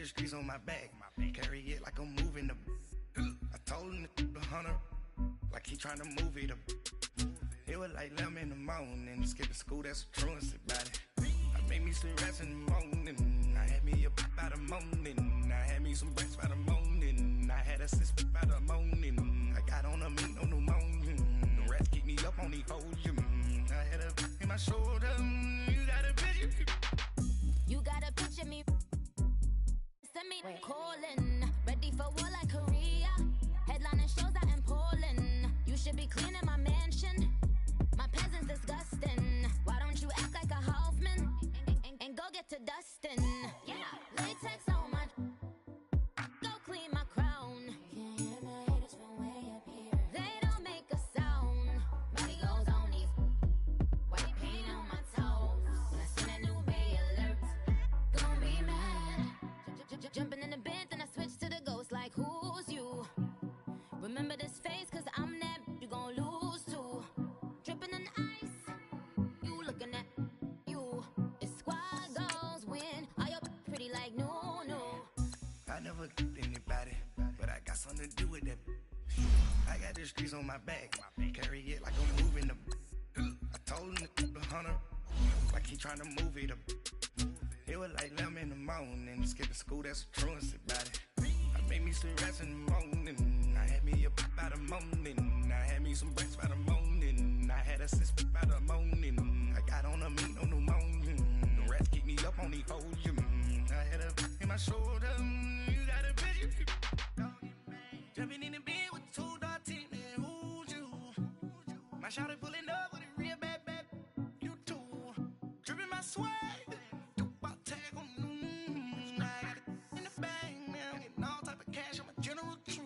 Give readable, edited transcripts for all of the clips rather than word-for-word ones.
the streets on my back. Carry it like I'm moving the. I told him to 100, like he trying to move it up. It was like 11 in the morning, skipping school, that's a truancy about it. I made me some rest in the morning, I had me a pop by the morning. I had me some breaks by the morning, I had a sis by the morning. I got on a meat, no pneumonia, the rest keep me up on the podium. I had a in my shoulder, you got a picture. You got a picture me, send me calling, ready for war like Korea. Headlining shows out in Poland, you should be cleaning my mansion. My peasants disgusting. Why don't you act like a Hoffman and go get to dustin'? Yeah, latex on my. Go clean my crown. You can hear my haters from way up here. They don't make a sound. Money goes on these. White paint on my toes. When I send a new Bay alert, gonna be mad. Jumping in the bed, then I switch to the ghost. Like who's you? Remember this face, cause I'm that you gon' lose to. Dripping in ice, you looking at you. It's squad goals win. Are you pretty like no? I never killed anybody, but I got something to do with that. I got the streets on my back, carry it like I'm moving the. I told him to 100, like he trying to move it up. It was like 11 in the morning, skipping school, that's a truancy about it. I made me some rest in the morning, I had me a pop by the morning. I had me some breaks by the morning, I had a sis by the morning. I got on a meat, no pneumonia, the rest keep me up on the podium. I had a in my shoulder, you got a picture. Jumping in the bed with 2 dark teeth, man, who's you? My shawty pulling up with a real bad, you too. Dripping my swag, do my tag on, I got it in the bag, man, I'm getting all type of cash, I'm a general true.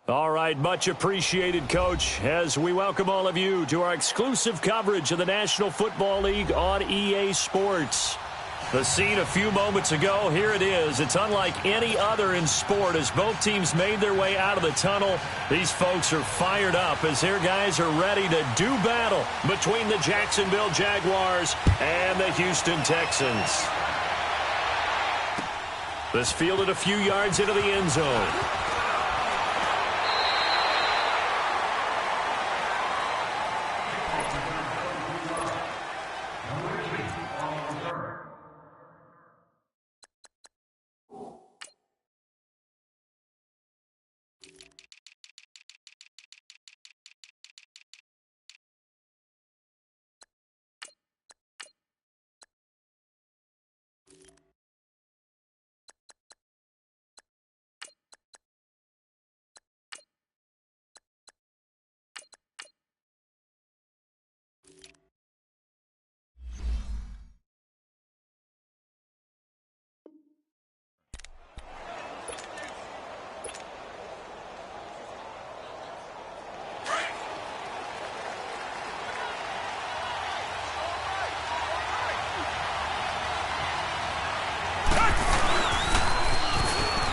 All right, much appreciated, Coach, as we welcome all of you to our exclusive coverage of the National Football League on EA Sports. The scene a few moments ago, here it is. It's unlike any other in sport as both teams made their way out of the tunnel. These folks are fired up as their guys are ready to do battle between the Jacksonville Jaguars and the Houston Texans. This fielded a few yards into the end zone.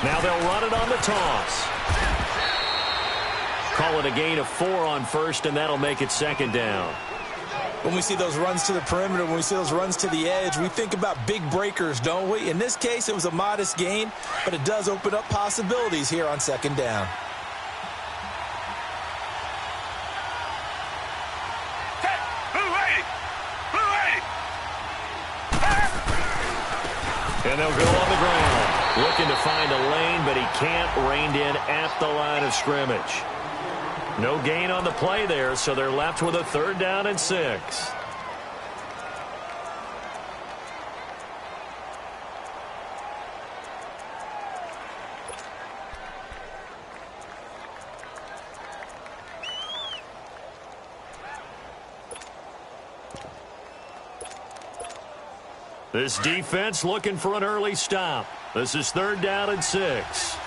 Now they'll run it on the toss. Call it a gain of 4 on first, and that'll make it second down. When we see those runs to the perimeter, when we see those runs to the edge, we think about big breakers, don't we? In this case, it was a modest gain, but it does open up possibilities here on second down. And they'll go on the ground, looking to find a lane, but he can't, reined in at the line of scrimmage. No gain on the play there, so they're left with a 3rd down and 6. This defense looking for an early stop. This is 3rd down and 6.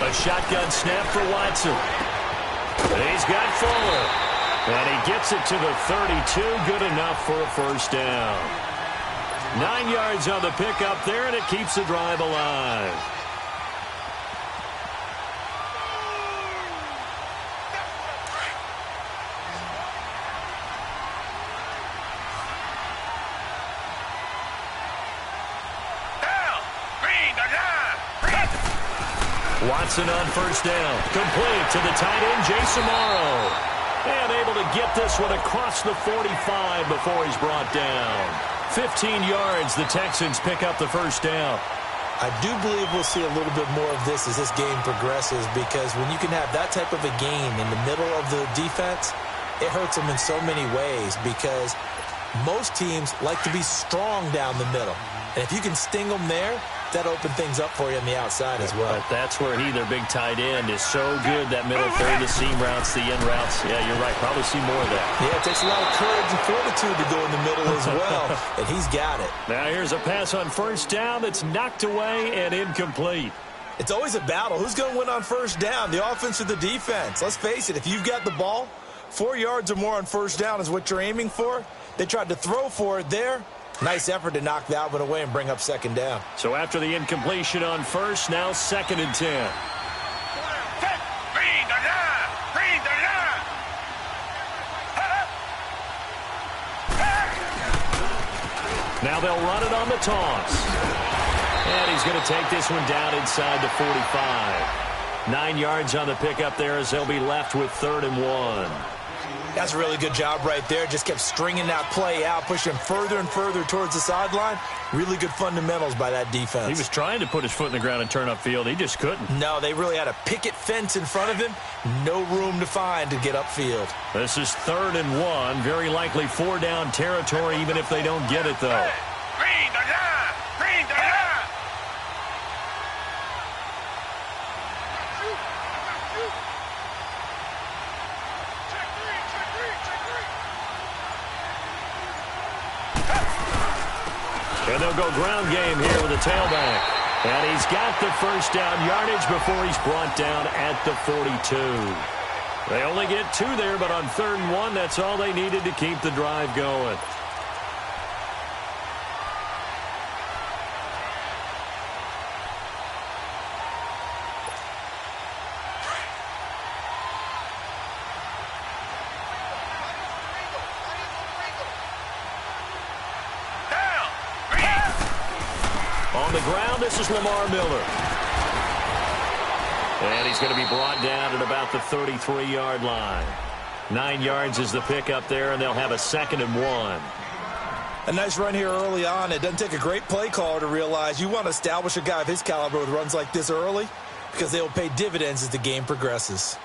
A shotgun snap for Watson. He's got Fuller. And he gets it to the 32. Good enough for a 1st down. 9 yards on the pickup there, and it keeps the drive alive. Watson on first down. Complete to the tight end, Jason Morrow. And able to get this one across the 45 before he's brought down. 15 yards, the Texans pick up the first down. I do believe we'll see a little bit more of this as this game progresses, because when you can have that type of a game in the middle of the defense, it hurts them in so many ways, because most teams like to be strong down the middle. And if you can sting them there, that opens things up for you on the outside as well. But that's where their big tight end, is so good. That middle third, the seam routes, the end routes. Yeah, you're right. Probably see more of that. Yeah, it takes a lot of courage and fortitude to go in the middle as well. And he's got it. Now here's a pass on first down that's knocked away and incomplete. It's always a battle. Who's going to win on first down, the offense or the defense? Let's face it, if you've got the ball, 4 yards or more on first down is what you're aiming for. They tried to throw for it there. Nice effort to knock that one away and bring up second down. So after the incompletion on first, now 2nd and 10. Now they'll run it on the toss. And he's going to take this one down inside the 45. 9 yards on the pickup there, as they'll be left with 3rd and 1. That's a really good job right there. Just kept stringing that play out, pushing further and further towards the sideline. Really good fundamentals by that defense. He was trying to put his foot in the ground and turn upfield. He just couldn't. No, they really had a picket fence in front of him. No room to find to get upfield. This is 3rd and 1. Very likely 4-down territory, even if they don't get it, though. Green the line! Green the line! And they'll go ground game here with a tailback. And he's got the first down yardage before he's brought down at the 42. They only get 2 there, but on 3rd and 1, that's all they needed to keep the drive going. On the ground, this is Lamar Miller. And he's going to be brought down at about the 33-yard line. 9 yards is the pickup there, and they'll have a 2nd and 1. A nice run here early on. It doesn't take a great play caller to realize you want to establish a guy of his caliber with runs like this early, because they will pay dividends as the game progresses.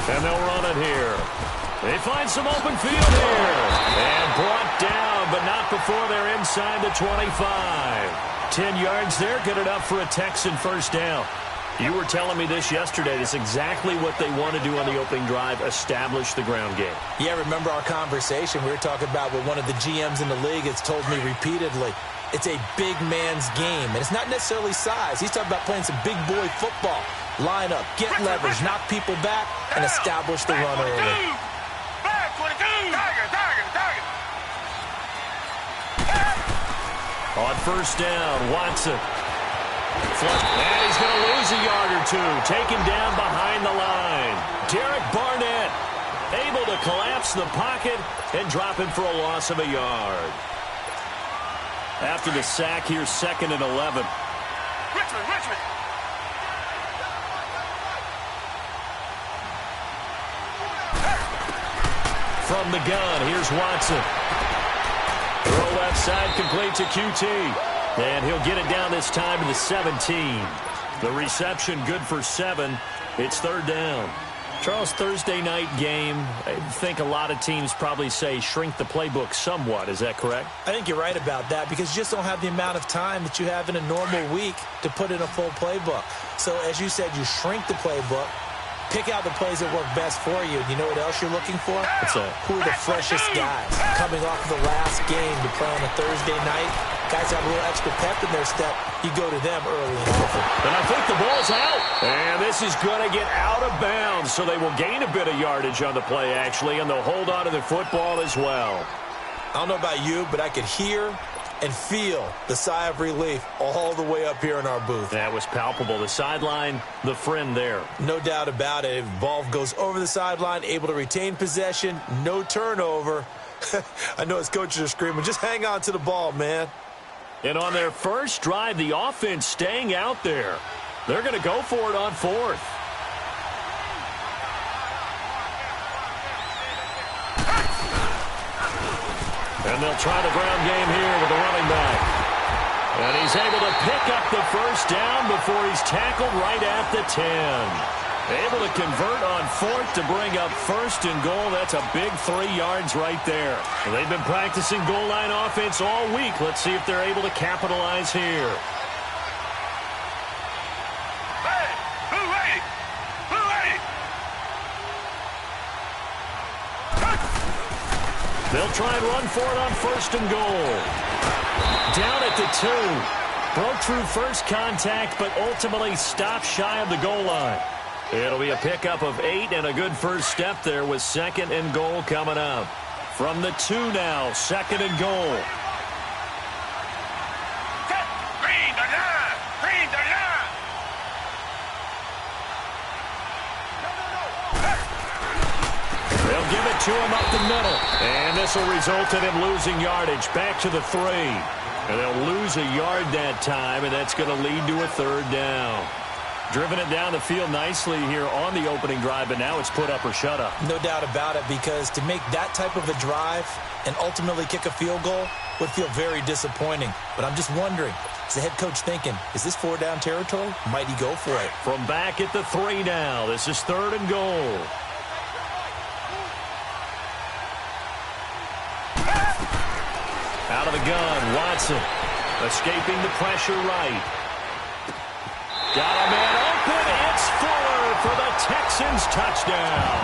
And they'll run it here. They find some open field here. And brought down, but not before they're inside the 25. 10 yards there, good enough for a Texan first down. You were telling me this yesterday. That's exactly what they want to do on the opening drive, establish the ground game. Yeah, remember our conversation. We were talking about what one of the GMs in the league has told me repeatedly. It's a big man's game, and it's not necessarily size. He's talking about playing some big boy football. Line up, get leverage, knock people back, and establish the run early. On first down, Watson. And he's going to lose a yard or 2. Taken down behind the line. Derek Barnett able to collapse the pocket and drop him for a loss of a yard. After the sack, here's 2nd and 11. Richmond. From the gun, here's Watson. Throw left side, complete to QT. And he'll get it down this time to the 17. The reception good for 7. It's 3rd down. Charles, Thursday night game, I think a lot of teams probably say shrink the playbook somewhat. Is that correct? I think you're right about that because you just don't have the amount of time that you have in a normal week to put in a full playbook. So, as you said, you shrink the playbook, pick out the plays that work best for you. You know what else you're looking for? What's that? Who are the freshest guys? Coming off of the last game to play on a Thursday night, guys have a little extra pep in their step. You go to them early and often. And I think the ball's out. And this is going to get out of bounds, so they will gain a bit of yardage on the play, actually, and they'll hold on to the football as well. I don't know about you, but I could hear and feel the sigh of relief all the way up here in our booth. That was palpable. The sideline, the friend there. No doubt about it. Ball goes over the sideline, able to retain possession, no turnover. I know his coaches are screaming, just hang on to the ball, man. And on their first drive, the offense staying out there. They're going to go for it on fourth. And they'll try the ground game here with the running back. And he's able to pick up the first down before he's tackled right at the 10. Able to convert on fourth to bring up first and goal. That's a big 3 yards right there. They've been practicing goal line offense all week. Let's see if they're able to capitalize here. They'll try and run for it on first and goal. Down at the 2. Broke through first contact, but ultimately stopped shy of the goal line. It'll be a pickup of 8 and a good first step there with second and goal coming up. From the 2 now, second and goal. They'll give it to him up the middle. And this will result in him losing yardage. Back to the 3. And they'll lose a yard that time, and that's going to lead to a third down. Driven it down the field nicely here on the opening drive, but now it's put up or shut up. No doubt about it, because to make that type of a drive and ultimately kick a field goal would feel very disappointing. But I'm just wondering, is the head coach thinking, is this 4-down territory? Might he go for it? From back at the 3 now, this is third and goal. Out of the gun, Watson escaping the pressure right. Got a man open. It's Fuller for the Texans touchdown.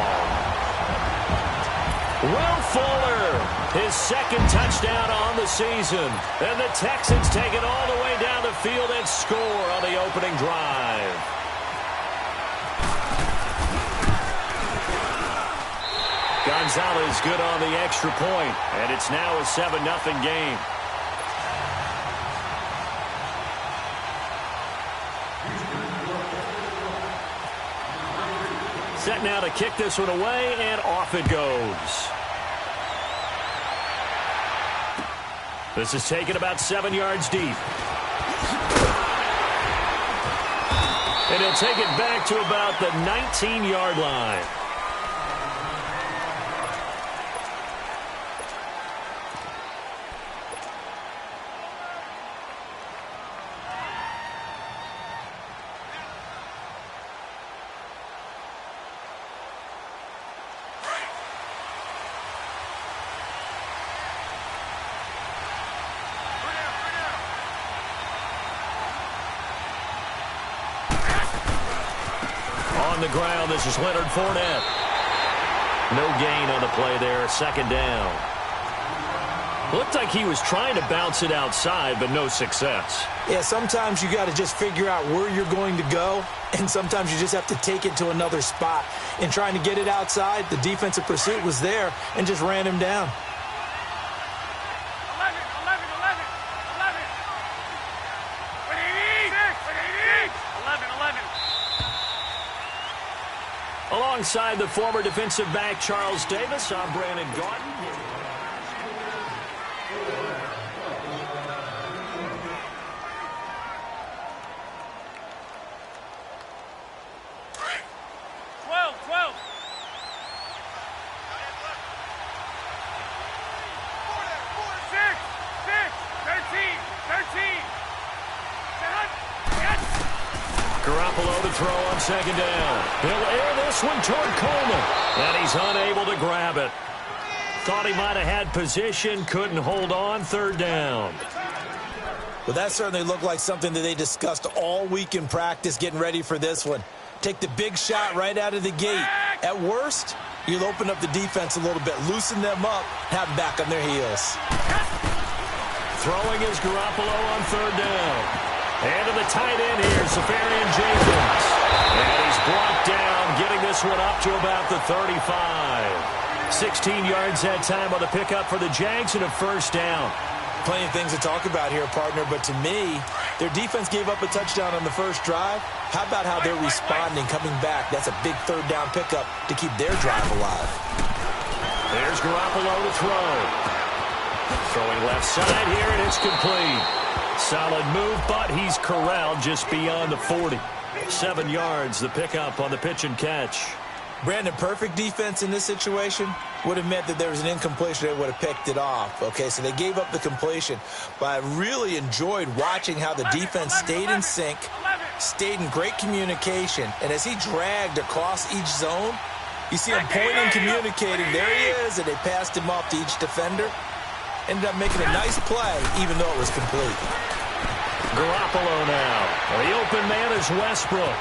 Will Fuller, his second touchdown on the season. And the Texans take it all the way down the field and score on the opening drive. Gonzalez good on the extra point, and it's now a 7-0 game. Set now to kick this one away, and off it goes. This is taken about 7 yards deep. And he'll take it back to about the 19-yard line. On the ground, this is Leonard Fournette. No gain on the play there, second down. Looked like he was trying to bounce it outside, but no success. Yeah, sometimes you got to just figure out where you're going to go, and sometimes you just have to take it to another spot. In trying to get it outside, the defensive pursuit was there and just ran him down. 11. Alongside the former defensive back Charles Davis, I'm Brandon Gordon. Garoppolo to throw on second down. He'll air this one toward Coleman, and he's unable to grab it. Thought he might have had position, couldn't hold on, third down. Well, that certainly looked like something that they discussed all week in practice getting ready for this one. Take the big shot right out of the gate. At worst, you'll open up the defense a little bit, loosen them up, have them back on their heels. Throwing is Garoppolo on third down. And to the tight end here, Safarian Jenkins. And he's blocked down, getting this one up to about the 35. 16 yards that time on the pickup for the Jags and a first down. Plenty of things to talk about here, partner, but to me, their defense gave up a touchdown on the first drive. How about how they're responding, coming back? That's a big third down pickup to keep their drive alive. There's Garoppolo to throw. Throwing left side here, and it's complete. Solid move, but he's corralled just beyond the 40. 7 yards, the pickup on the pitch and catch. Brandon, perfect defense in this situation would have meant that there was an incompletion. They would have picked it off. Okay, so they gave up the completion. But I really enjoyed watching how the defense stayed in sync, stayed in great communication. And as he dragged across each zone, you see him pointing, communicating. There he is, and they passed him off to each defender. Ended up making a nice play, even though it was complete. Garoppolo now. The open man is Westbrook.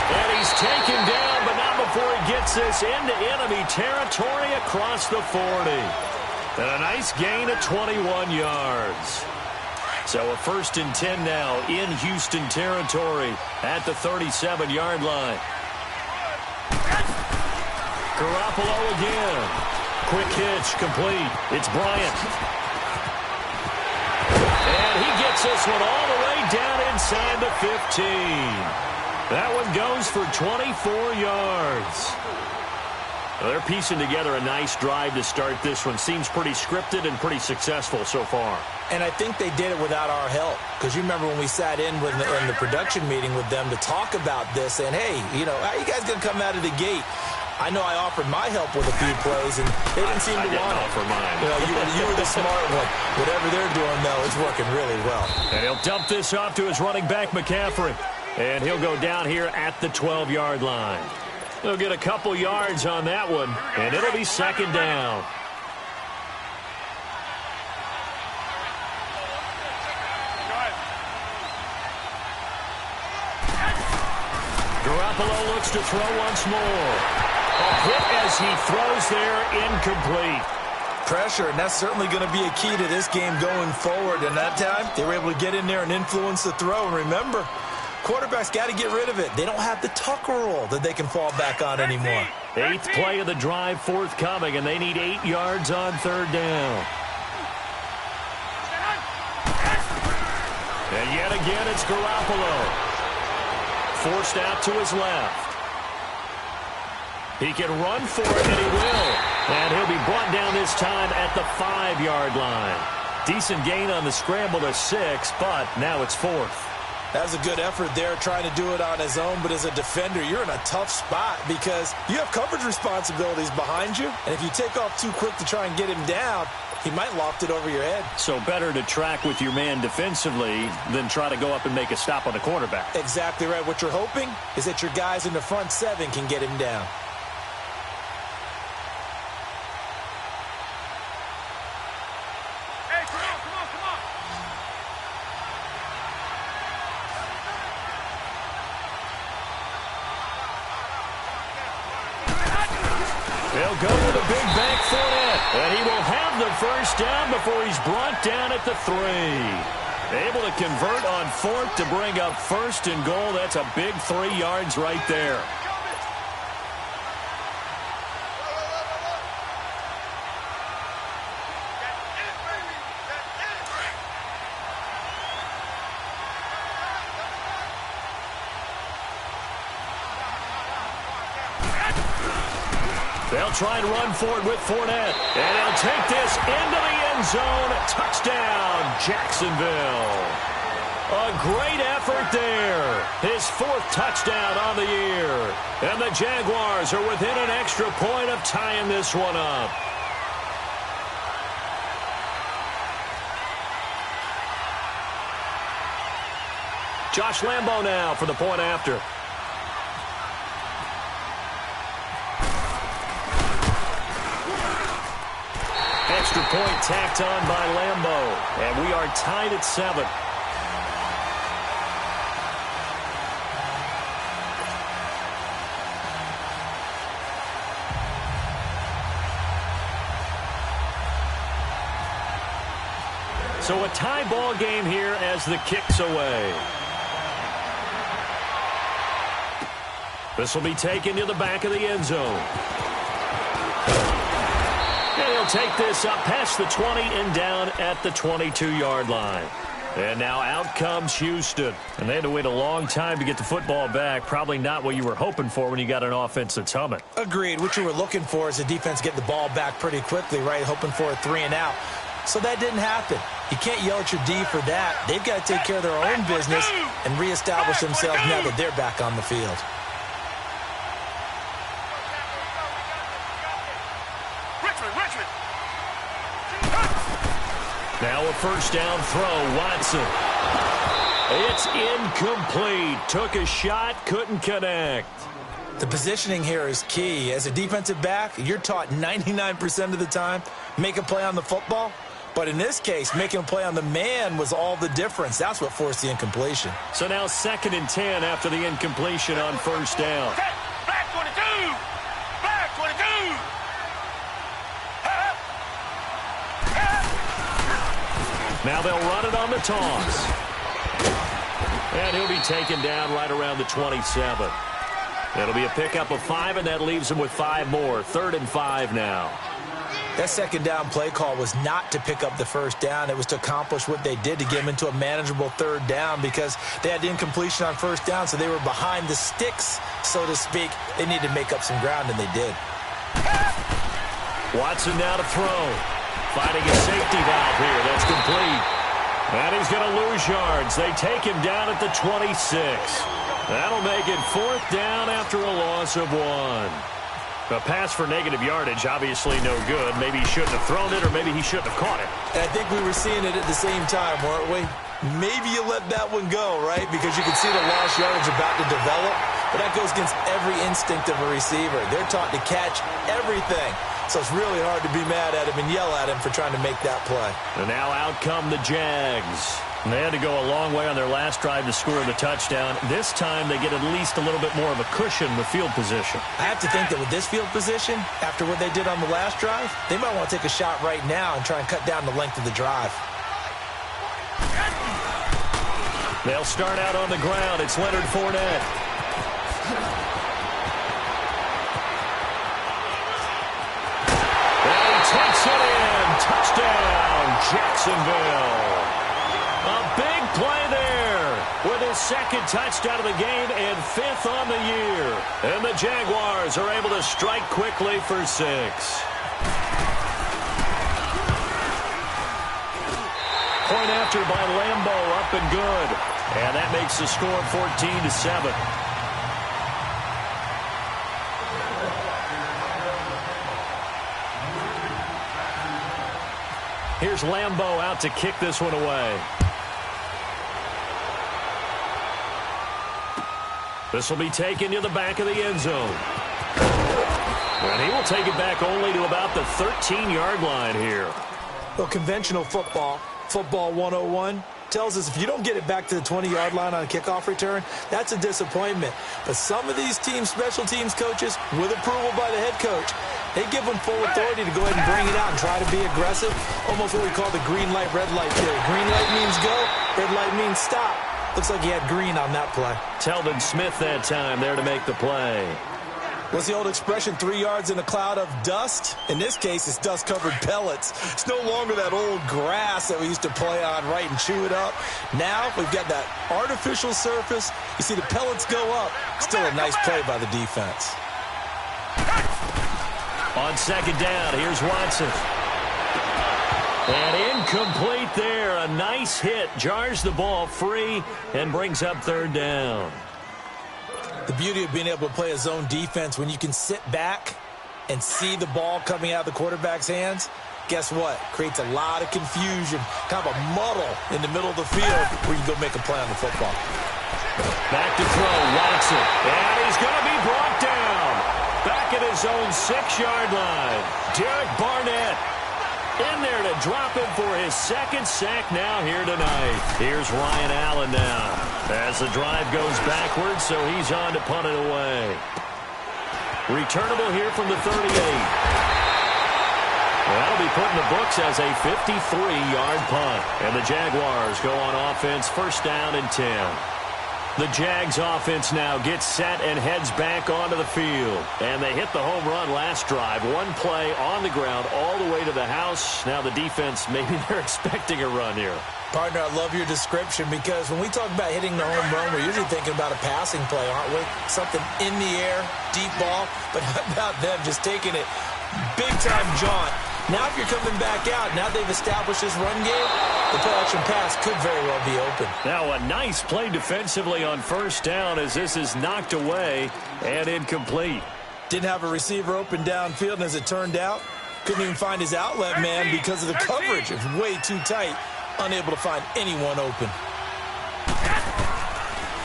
And he's taken down, but not before he gets this into enemy territory across the 40. And a nice gain of 21 yards. So a 1st and 10 now in Houston territory at the 37-yard line. Garoppolo again. Quick hitch, complete. It's Bryant. And he gets this one all the way down inside the 15. That one goes for 24 yards. Well, they're piecing together a nice drive to start this one. Seems pretty scripted and pretty successful so far. And I think they did it without our help. Because you remember when we sat in the production meeting with them to talk about this, and hey, you know, how are you guys going to come out of the gate? I know I offered my help with a few plays, and they didn't seem to want it. Offer mine. You know, you were the smart one. Whatever they're doing, though, it's working really well. And he'll dump this off to his running back, McCaffrey. And he'll go down here at the 12-yard line. He'll get a couple yards on that one, and it'll be second down. Garoppolo looks to throw once more. A hit as he throws there, incomplete. Pressure, and that's certainly going to be a key to this game going forward. And that time, they were able to get in there and influence the throw. And remember, quarterbacks got to get rid of it. They don't have the tuck rule that they can fall back on anymore. 8th play of the drive forthcoming, and they need 8 yards on third down. And yet again, it's Garoppolo. Forced out to his left. He can run for it, and he will. And he'll be brought down this time at the 5-yard line. Decent gain on the scramble to 6, but now it's 4th. That was a good effort there, trying to do it on his own. But as a defender, you're in a tough spot because you have coverage responsibilities behind you. And if you take off too quick to try and get him down, he might loft it over your head. So better to track with your man defensively than try to go up and make a stop on the quarterback. Exactly right. What you're hoping is that your guys in the front 7 can get him down. They'll go with a big bank Fournette, and he will have the first down before he's brought down at the 3. Able to convert on 4th to bring up 1st and goal. That's a big 3 yards right there. They'll try and run for it with Fournette. And he'll take this into the end zone. Touchdown, Jacksonville. A great effort there. His 4th touchdown on the year. And the Jaguars are within an extra point of tying this one up. Josh Lambo now for the point after. Extra point tacked on by Lambo. And we are tied at 7. So a tie ball game here as the kick's away. This will be taken to the back of the end zone. And he'll take this up past the 20 and down at the 22-yard line. And now out comes Houston. And they had to wait a long time to get the football back. Probably not what you were hoping for when you got an offense that's humming. Agreed. What you were looking for is the defense get the ball back pretty quickly, right? Hoping for a 3 and out. So that didn't happen. You can't yell at your D for that. They've got to take care of their own business and reestablish themselves now that they're back on the field. Now a first down throw, Watson. It's incomplete. Took a shot, couldn't connect. The positioning here is key. As a defensive back, you're taught 99% of the time, make a play on the football. But in this case, making a play on the man was all the difference. That's what forced the incompletion. So now 2nd and 10 after the incompletion on first down. Black 22! Black 22! Now they'll run it on the toss. And he'll be taken down right around the 27. It'll be a pickup of 5, and that leaves him with 5 more. 3rd and 5 now. That second down play call was not to pick up the first down. It was to accomplish what they did to get them into a manageable 3rd down because they had the incompletion on first down, so they were behind the sticks, so to speak. They needed to make up some ground, and they did. Watson now to throw. Finding a safety valve here. That's complete. And he's going to lose yards. They take him down at the 26. That'll make it 4th down after a loss of 1. A pass for negative yardage, obviously no good. Maybe he shouldn't have thrown it, or maybe he shouldn't have caught it. And I think we were seeing it at the same time, weren't we? Maybe you let that one go, right? Because you can see the lost yardage about to develop. But that goes against every instinct of a receiver. They're taught to catch everything. So it's really hard to be mad at him and yell at him for trying to make that play. And now out come the Jags. And they had to go a long way on their last drive to score the touchdown. This time they get at least a little bit more of a cushion with field position. I have to think that with this field position, after what they did on the last drive, they might want to take a shot right now and try and cut down the length of the drive. They'll start out on the ground. It's Leonard Fournette. And he takes it in. Touchdown, Jacksonville. A big play there with his 2nd touchdown of the game and 5th on the year. And the Jaguars are able to strike quickly for 6. Point after by Lambo, up and good. And that makes the score 14-7. Here's Lambo out to kick this one away. This will be taken to the back of the end zone. And he will take it back only to about the 13-yard line here. Well, conventional football 101, tells us if you don't get it back to the 20-yard line on a kickoff return, that's a disappointment. But some of these teams, special teams coaches, with approval by the head coach, they give them full authority to go ahead and bring it out and try to be aggressive, almost what we call the green light, red light theory. Green light means go, red light means stop. Looks like he had green on that play. Telvin Smith that time there to make the play. What's the old expression, 3 yards in a cloud of dust? In this case, it's dust-covered pellets. It's no longer that old grass that we used to play on, right, and chew it up. Now we've got that artificial surface. You see the pellets go up. Still a nice play by the defense. On 2nd down, here's Watson. And incomplete there. A nice hit. Jars the ball free and brings up 3rd down. The beauty of being able to play a zone defense when you can sit back and see the ball coming out of the quarterback's hands, guess what? Creates a lot of confusion, kind of a muddle in the middle of the field where you go make a play on the football. Back to throw, Watson. And he's going to be brought down. Back at his own 6-yard line. Derek Barnett in there to drop him for his second sack now here tonight. Here's Ryan Allen now as the drive goes backwards, so he's on to punt it away. Returnable here from the 38. That'll be put in the books as a 53-yard punt. And the Jaguars go on offense, first down and 10. The Jags offense now gets set and heads back onto the field. And they hit the home run last drive. One play on the ground all the way to the house. Now the defense, maybe they're expecting a run here. Partner, I love your description because when we talk about hitting the home run, we're usually thinking about a passing play, aren't we? Something in the air, deep ball. But how about them just taking it big-time jaunt? Now if you're coming back out, now they've established this run game, the play-action pass could very well be open. Now a nice play defensively on first down as this is knocked away and incomplete. Didn't have a receiver open downfield, and as it turned out, couldn't even find his outlet man because of the coverage. It was way too tight, unable to find anyone open.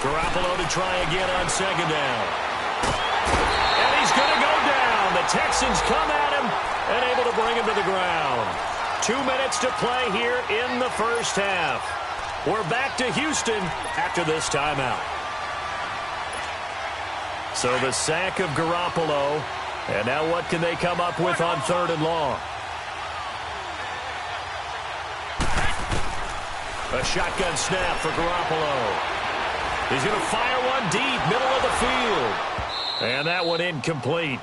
Garoppolo to try again on second down. And he's going to go down. The Texans come at him and able to bring him to the ground. 2 minutes to play here in the first half. We're back to Houston after this timeout. So the sack of Garoppolo. And now what can they come up with on third and long? A shotgun snap for Garoppolo. He's going to fire one deep, middle of the field. And that one incomplete.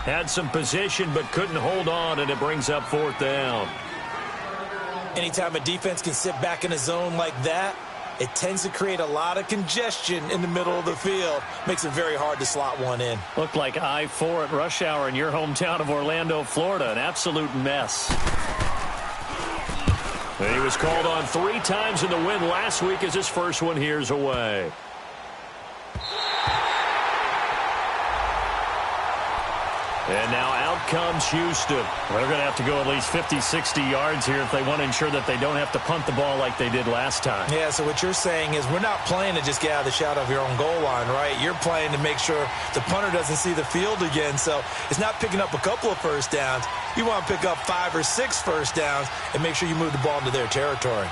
Had some position but couldn't hold on, and it brings up fourth down. Anytime a defense can sit back in a zone like that, it tends to create a lot of congestion in the middle of the field. Makes it very hard to slot one in. Looked like I-4 at rush hour in your hometown of Orlando, Florida. An absolute mess. And he was called on 3 times in the win last week as his first one here's away. And now out comes Houston. They're going to have to go at least 50, 60 yards here if they want to ensure that they don't have to punt the ball like they did last time. Yeah, so what you're saying is we're not playing to just get out of the shadow of your own goal line, right? You're playing to make sure the punter doesn't see the field again. So it's not picking up a couple of first downs. You want to pick up 5 or 6 first downs and make sure you move the ball into their territory.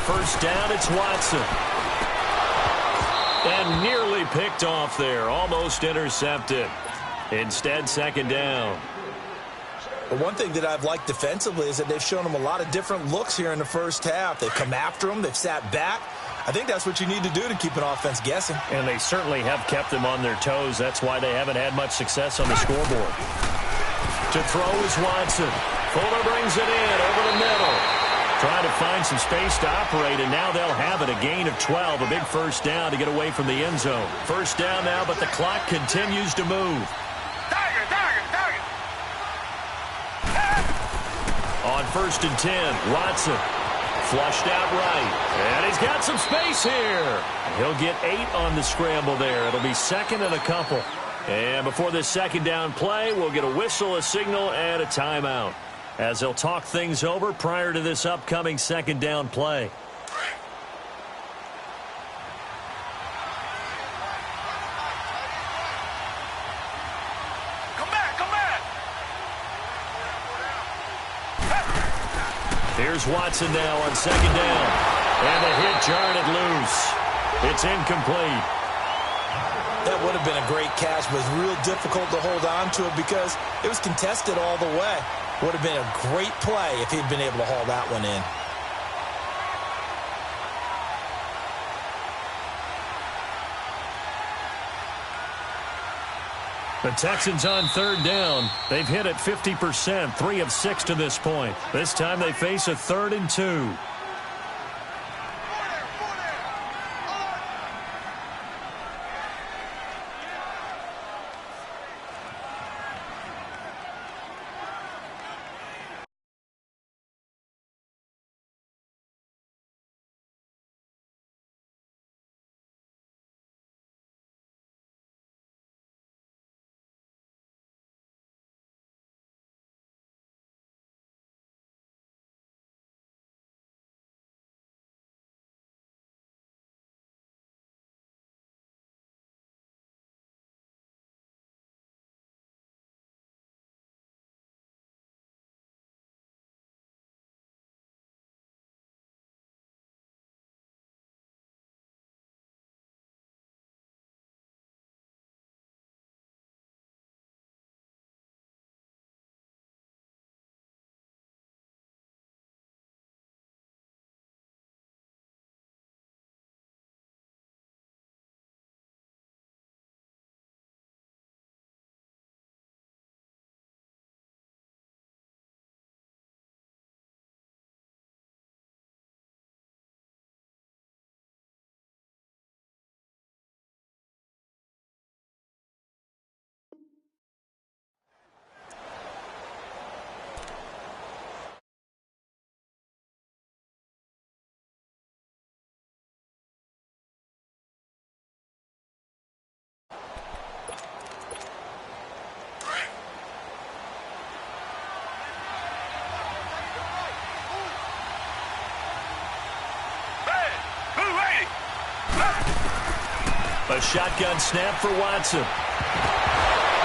First down, it's Watson. And nearly picked off there. Almost intercepted. Instead, second down. But one thing that I've liked defensively is that they've shown them a lot of different looks here in the first half. They've come after them. They've sat back. I think that's what you need to do to keep an offense guessing. And they certainly have kept them on their toes. That's why they haven't had much success on the scoreboard. To throw is Watson. Fuller brings it in over the middle. Trying to find some space to operate, and now they'll have it. A gain of 12, a big first down to get away from the end zone. First down now, but the clock continues to move. Target. On first and 10, Watson flushed out right, and he's got some space here. He'll get 8 on the scramble there. It'll be second and a couple. And before this second down play, we'll get a whistle, a signal, and a timeout, as they'll talk things over prior to this upcoming second down play. Come back. Here's Watson now on second down. And the hit jarred it loose. It's incomplete. That would have been a great catch, but it's real difficult to hold on to it because it was contested all the way. Would have been a great play if he'd been able to haul that one in. The Texans on third down. They've hit it 50%, 3 of 6 to this point. This time they face a 3rd and 2. A shotgun snap for Watson.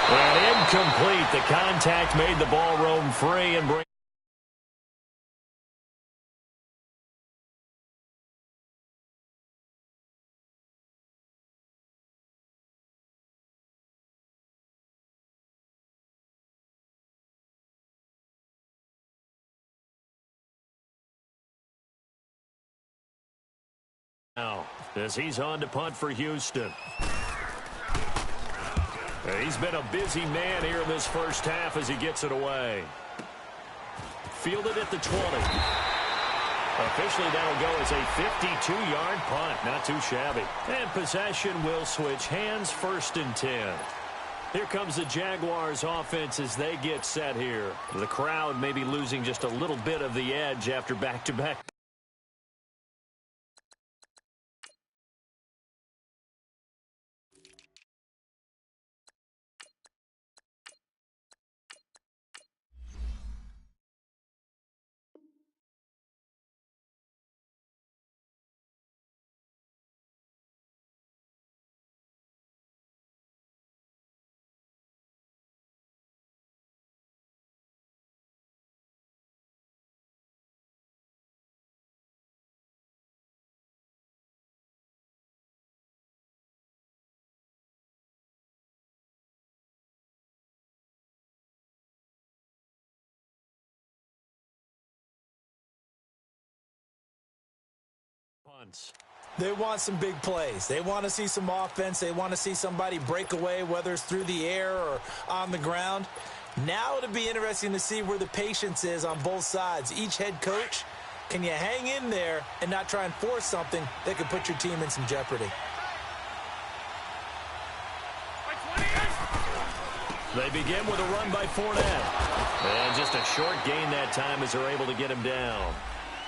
And incomplete. The contact made the ball roam free and bring. Now, as he's on to punt for Houston. He's been a busy man here in this first half as he gets it away. Fielded at the 20. Officially, that'll go as a 52-yard punt. Not too shabby. And possession will switch hands, 1st and 10. Here comes the Jaguars offense as they get set here. The crowd may be losing just a little bit of the edge after back-to-back. They want some big plays. They want to see some offense. They want to see somebody break away, whether it's through the air or on the ground. Now it'll be interesting to see where the patience is on both sides. Each head coach, can you hang in there and not try and force something that could put your team in some jeopardy? They begin with a run by Fournette. And just a short gain that time as they're able to get him down.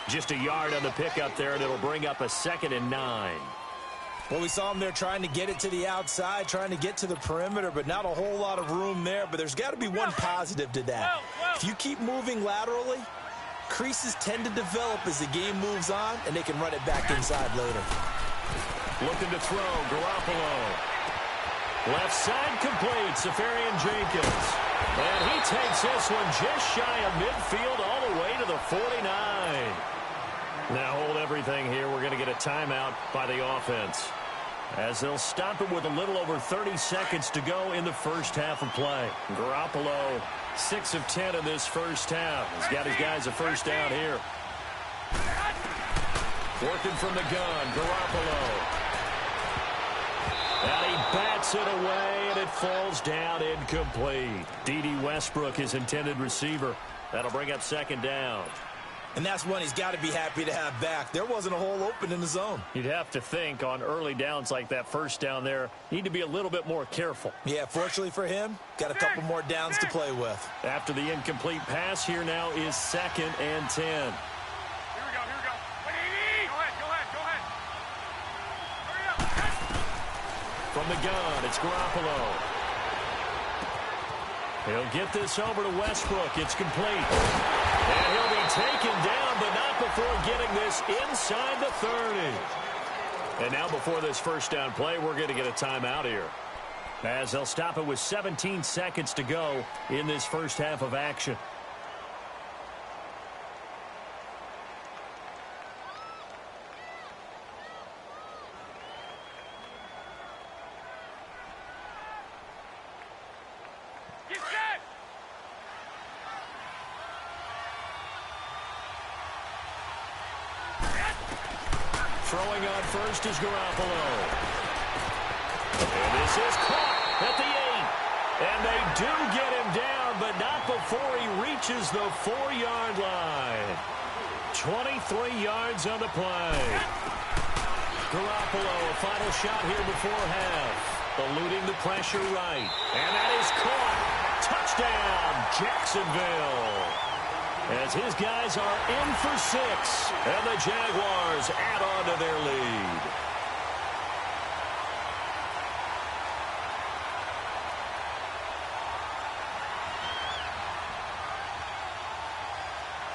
Just a yard on the pickup there, and it'll bring up a 2nd and 9. Well, we saw him there trying to get it to the outside, trying to get to the perimeter, but not a whole lot of room there. But there's got to be one positive to that. If you keep moving laterally, creases tend to develop as the game moves on, and they can run it back inside later. Looking to throw, Garoppolo. Left side complete, Safarian Jenkins. And he takes this one just shy of midfield all the way to the 49. Now hold everything here. We're going to get a timeout by the offense, as they'll stop it with a little over 30 seconds to go in the first half of play. Garoppolo, 6 of 10 in this first half. He's got his guys a first down here. Working from the gun, Garoppolo. And he bats it away, and it falls down incomplete. D.D. Westbrook, his intended receiver. That'll bring up 2nd down. And that's one he's got to be happy to have back. There wasn't a hole open in the zone. You'd have to think on early downs like that first down there, need to be a little bit more careful. Yeah, fortunately for him, got a couple more downs to play with. After the incomplete pass, here now is 2nd and 10. Here we go. Go ahead. Hurry up. From the gun, it's Garoppolo. He'll get this over to Westbrook. It's complete. And he'll be taken down, but not before getting this inside the 30. And now before this first down play, we're going to get a timeout here, as they'll stop it with 17 seconds to go in this first half of action. Throwing on first is Garoppolo. And this is caught at the 8. And they do get him down, but not before he reaches the 4-yard line. 23 yards on the play. Garoppolo, a final shot here before half. Eluding the pressure right. And that is caught. Touchdown, Jacksonville. As his guys are in for 6, and the Jaguars add on to their lead.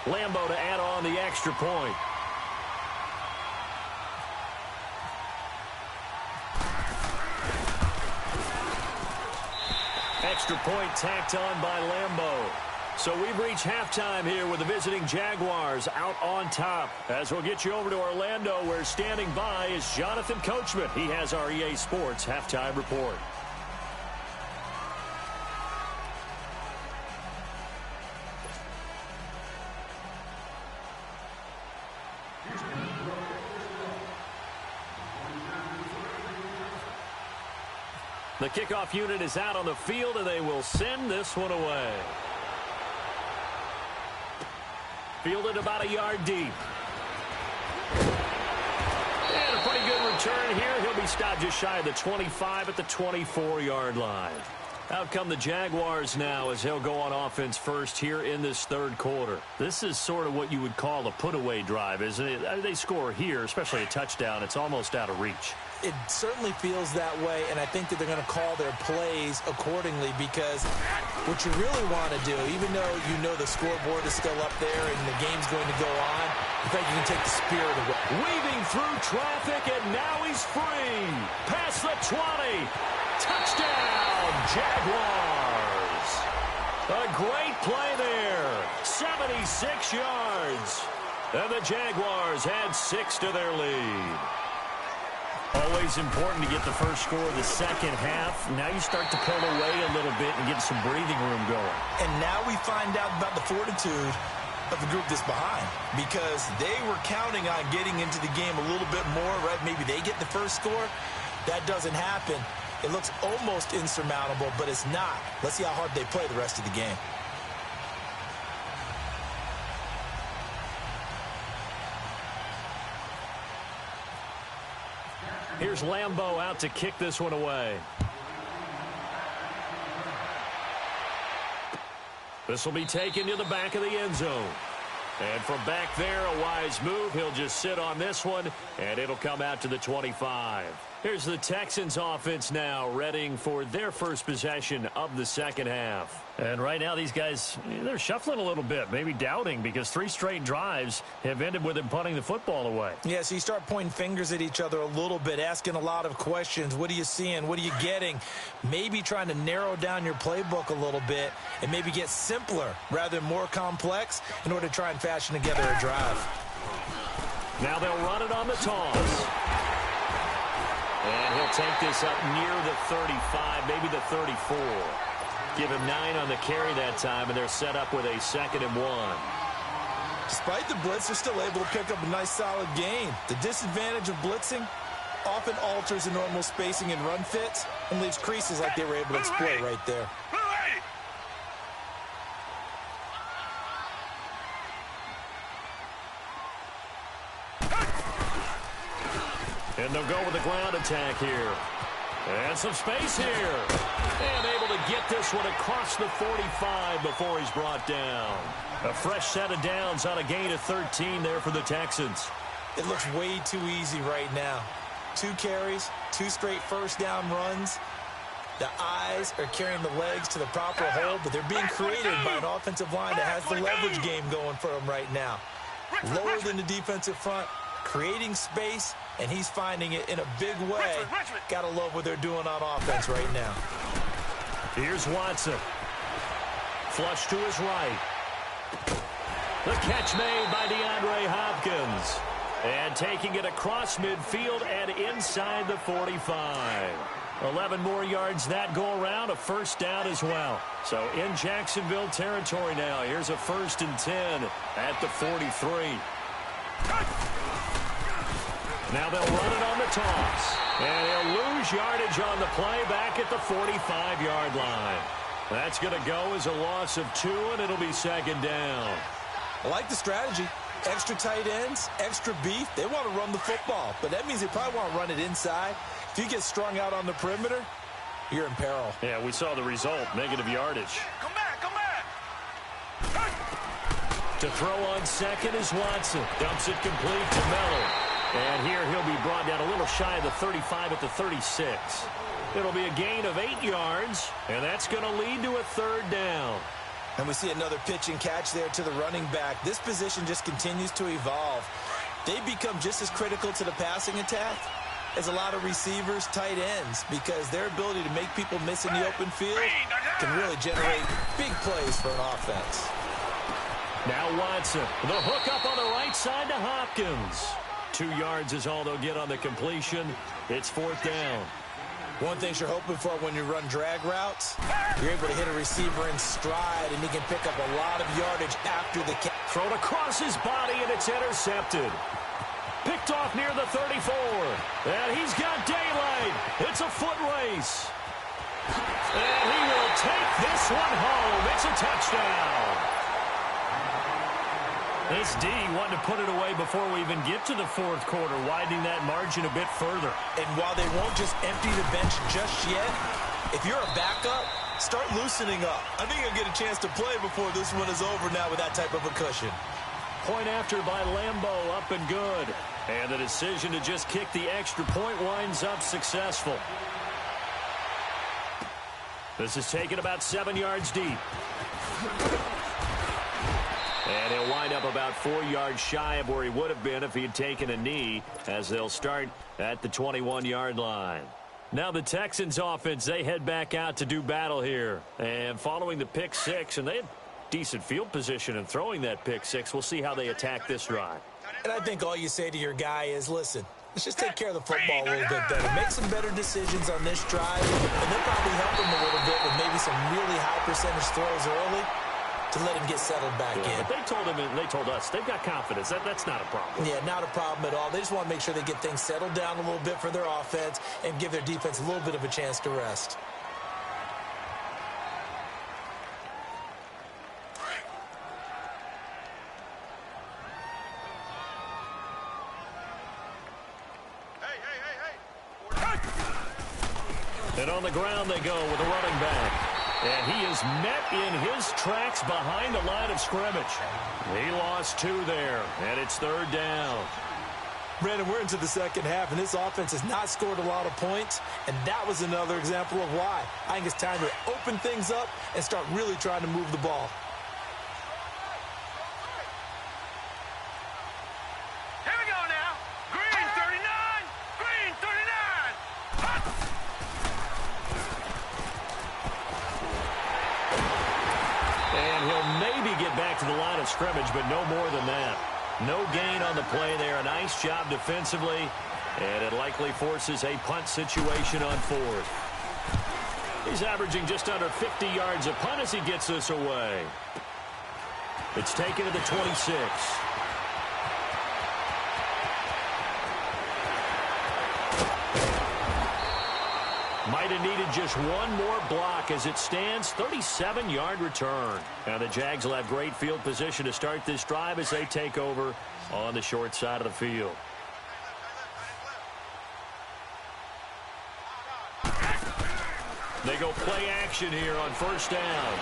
Lambo to add on the extra point. extra point tacked on by Lambeau. So we've reached halftime here with the visiting Jaguars out on top. As we'll get you over to Orlando, where standing by is Jonathan Coachman. He has our EA Sports halftime report. The kickoff unit is out on the field, and they will send this one away. Fielded about a yard deep. And a pretty good return here. He'll be stopped just shy of the 25 at the 24-yard line. Out come the Jaguars now as they'll go on offense first here in this third quarter. This is sort of what you would call a put-away drive, isn't it? They score here, especially a touchdown. It's almost out of reach. It certainly feels that way, and I think that they're going to call their plays accordingly, because what you really want to do, even though you know the scoreboard is still up there and the game's going to go on, I think you can take the spirit away. Weaving through traffic, and now he's free. Past the 20. Touchdown, Jaguars. A great play there. 76 yards. And the Jaguars add 6 to their lead. Always important to get the first score of the second half. Now you start to pull away a little bit and get some breathing room going. And now we find out about the fortitude of the group that's behind, because they were counting on getting into the game a little bit more, right? Maybe they get the first score. That doesn't happen. It looks almost insurmountable, but it's not. Let's see how hard they play the rest of the game. Here's Lambeau out to kick this one away. This will be taken to the back of the end zone. And from back there, a wise move. He'll just sit on this one, and it'll come out to the 25. Here's the Texans offense now, readying for their first possession of the second half. And right now, these guys, they're shuffling a little bit, maybe doubting, because 3 straight drives have ended with them punting the football away. Yeah, so you start pointing fingers at each other a little bit, asking a lot of questions. What are you seeing? What are you getting? Maybe trying to narrow down your playbook a little bit and maybe get simpler rather than more complex in order to try and fashion together a drive. Now they'll run it on the toss. And he'll take this up near the 35, maybe the 34. Give him 9 on the carry that time, and they're set up with a 2nd and 1. Despite the blitz, they're still able to pick up a nice, solid gain. The disadvantage of blitzing often alters the normal spacing and run fits and leaves creases like they were able to exploit right there. And they'll go with the ground attack here. And some space here. And able to get this one across the 45 before he's brought down. A fresh set of downs on a gain of 13 there for the Texans. It looks way too easy right now. 2 carries, 2 straight first down runs. The eyes are carrying the legs to the proper hold, but they're being created by an offensive line that has the leverage game going for them right now. Lower than the defensive front, creating space, and he's finding it in a big way. Gotta love what they're doing on offense right now. Here's Watson. Flush to his right. The catch made by DeAndre Hopkins. And taking it across midfield and inside the 45. 11 more yards that go around, a first down as well. So in Jacksonville territory now. Here's a 1st and 10 at the 43. Now they'll run it on the toss. And he'll lose yardage on the play back at the 45-yard line. That's going to go as a loss of 2, and it'll be 2nd down. I like the strategy. Extra tight ends, extra beef. They want to run the football, but that means they probably want to run it inside. If you get strung out on the perimeter, you're in peril. Yeah, we saw the result, negative yardage. Come back, come back. To throw on second is Watson. Dumps it complete to Miller. And here he'll be brought down a little shy of the 35 at the 36. It'll be a gain of 8 yards, and that's going to lead to a 3rd down. And we see another pitch and catch there to the running back. This position just continues to evolve. They become just as critical to the passing attack is a lot of receivers, tight ends, because their ability to make people miss in the open field can really generate big plays for an offense. Now Watson, the hook up on the right side to Hopkins. 2 yards is all they'll get on the completion. It's 4th down. One thing you're hoping for when you run drag routes, you're able to hit a receiver in stride, and he can pick up a lot of yardage after the catch. Thrown across his body, and it's intercepted. Picked off near the 34. And he's got daylight. It's a foot race. And he will take this one home. It's a touchdown. This D wanted to put it away before we even get to the 4th quarter, widening that margin a bit further. And while they won't just empty the bench just yet, if you're a backup, start loosening up. I think you'll get a chance to play before this one is over now with that type of a cushion. Point after by Lambeau, up and good. And the decision to just kick the extra point winds up successful. This is taken about 7 yards deep. And he'll wind up about 4 yards shy of where he would have been if he had taken a knee, as they'll start at the 21-yard line. Now the Texans offense, they head back out to do battle here. And following the pick six, and they had decent field position in throwing that pick six, we'll see how they attack this drive. And I think all you say to your guy is, listen, let's just take care of the football a little bit better. Make some better decisions on this drive, and they'll probably help him a little bit with maybe some really high percentage throws early to let him get settled back in. But they told him, and they told us, they've got confidence. That's not a problem. Yeah, not a problem at all. They just want to make sure they get things settled down a little bit for their offense and give their defense a little bit of a chance to rest. And on the ground they go with a running back. And he is met in his tracks behind the line of scrimmage. He lost 2 there, and it's 3rd down. Brandon, we're into the second half, and this offense has not scored a lot of points, and that was another example of why. I think it's time to open things up and start really trying to move the ball. Here we go now. Green 39. Green 39. Hot. And he'll maybe get back to the line of scrimmage, but no more than that. No gain on the play there. A nice job defensively, and it likely forces a punt situation on 4th. He's averaging just under 50 yards a punt as he gets this away. It's taken to the 26. Might have needed just one more block as it stands. 37-yard return. Now the Jags will have great field position to start this drive as they take over on the short side of the field. They go play action here on 1st down.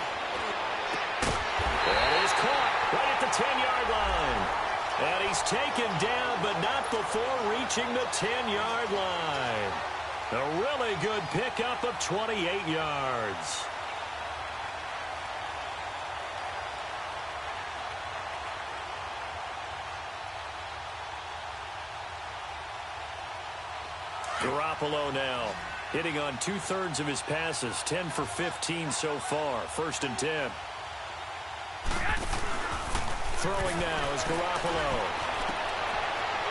And he's caught right at the 10-yard line. And he's taken down, but not before reaching the 10-yard line. A really good pickup of 28 yards. Garoppolo now hitting on 2/3 of his passes, 10 for 15 so far. 1st and 10. Throwing now is Garoppolo.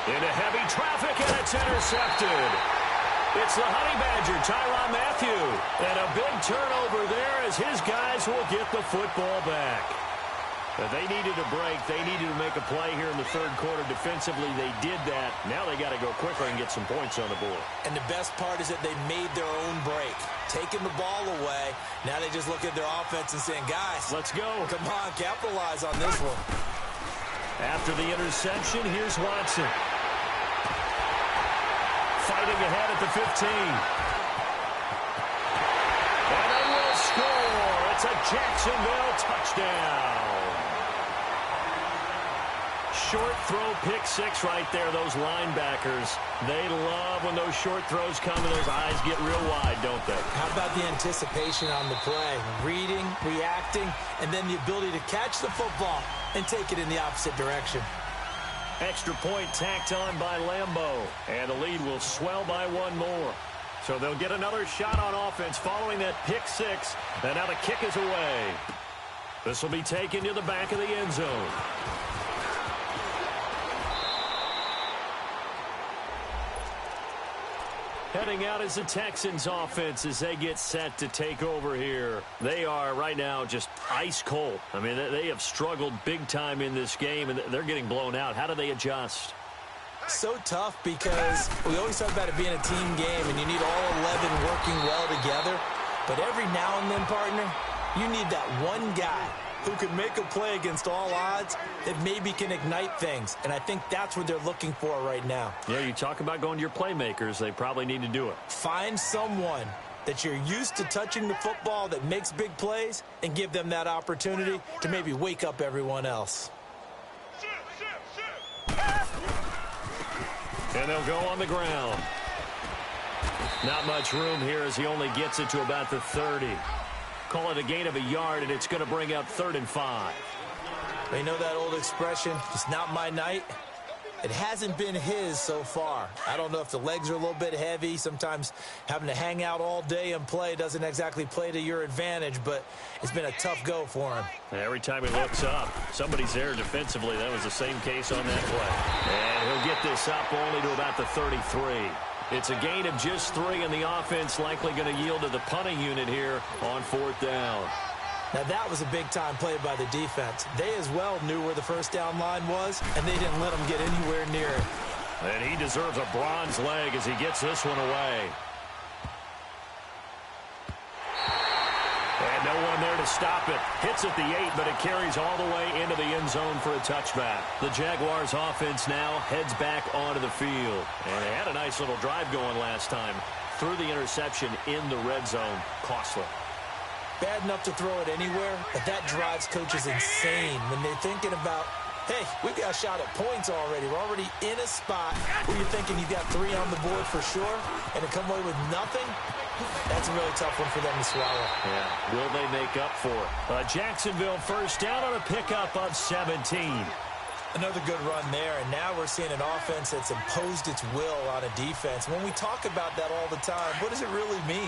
Into heavy traffic, and it's intercepted. It's the Honey Badger, Tyrann Mathieu. And a big turnover there as his guys will get the football back. But they needed a break. They needed to make a play here in the 3rd quarter. Defensively, they did that. Now they got to go quicker and get some points on the board. And the best part is that they made their own break. Taking the ball away. Now they just look at their offense and saying, guys, let's go. Come on, capitalize on this one. After the interception, here's Watson. Fighting ahead at the 15. And they will score. It's a Jacksonville touchdown. Short throw, pick six right there. Those linebackers, they love when those short throws come and those eyes get real wide, don't they? How about the anticipation on the play? Reading, reacting, and then the ability to catch the football and take it in the opposite direction. Extra point tacked on by Lambeau. And the lead will swell by one more. So they'll get another shot on offense following that pick six. And now the kick is away. This will be taken to the back of the end zone. Heading out is the Texans offense as they get set to take over here. They are right now just ice cold. I mean, they have struggled big time in this game, and they're getting blown out. How do they adjust? So tough because we always talk about it being a team game, and you need all 11 working well together. But every now and then, partner, you need that one guy who can make a play against all odds that maybe can ignite things. And I think that's what they're looking for right now. Yeah, you talk about going to your playmakers. They probably need to do it. Find someone that you're used to touching the football that makes big plays and give them that opportunity to maybe wake up everyone else. And they'll go on the ground. Not much room here as he only gets it to about the 30. Call it a gain of a yard, and it's going to bring up 3rd and 5. They know that old expression, it's not my night. It hasn't been his so far. I don't know if the legs are a little bit heavy. Sometimes having to hang out all day and play doesn't exactly play to your advantage, but it's been a tough go for him. Every time he looks up, somebody's there defensively. That was the same case on that play. And he'll get this up only to about the 33. It's a gain of just 3, and the offense likely going to yield to the punting unit here on 4th down. Now, that was a big-time play by the defense. They as well knew where the first down line was, and they didn't let them get anywhere near it. And he deserves a bronze leg as he gets this one away. And no one there to stop it. Hits at the 8, but it carries all the way into the end zone for a touchback. The Jaguars offense now heads back onto the field. And they had a nice little drive going last time. Threw the interception in the red zone. Costly. Bad enough to throw it anywhere, but that drives coaches insane when they're thinking about, hey, we've got a shot at points already. We're already in a spot where you're thinking you've got 3 on the board for sure, and to come away with nothing, that's a really tough one for them to swallow. Yeah, will they make up for it? Jacksonville first down on a pickup of 17. Another good run there, and now we're seeing an offense that's imposed its will on a defense. When we talk about that all the time, what does it really mean?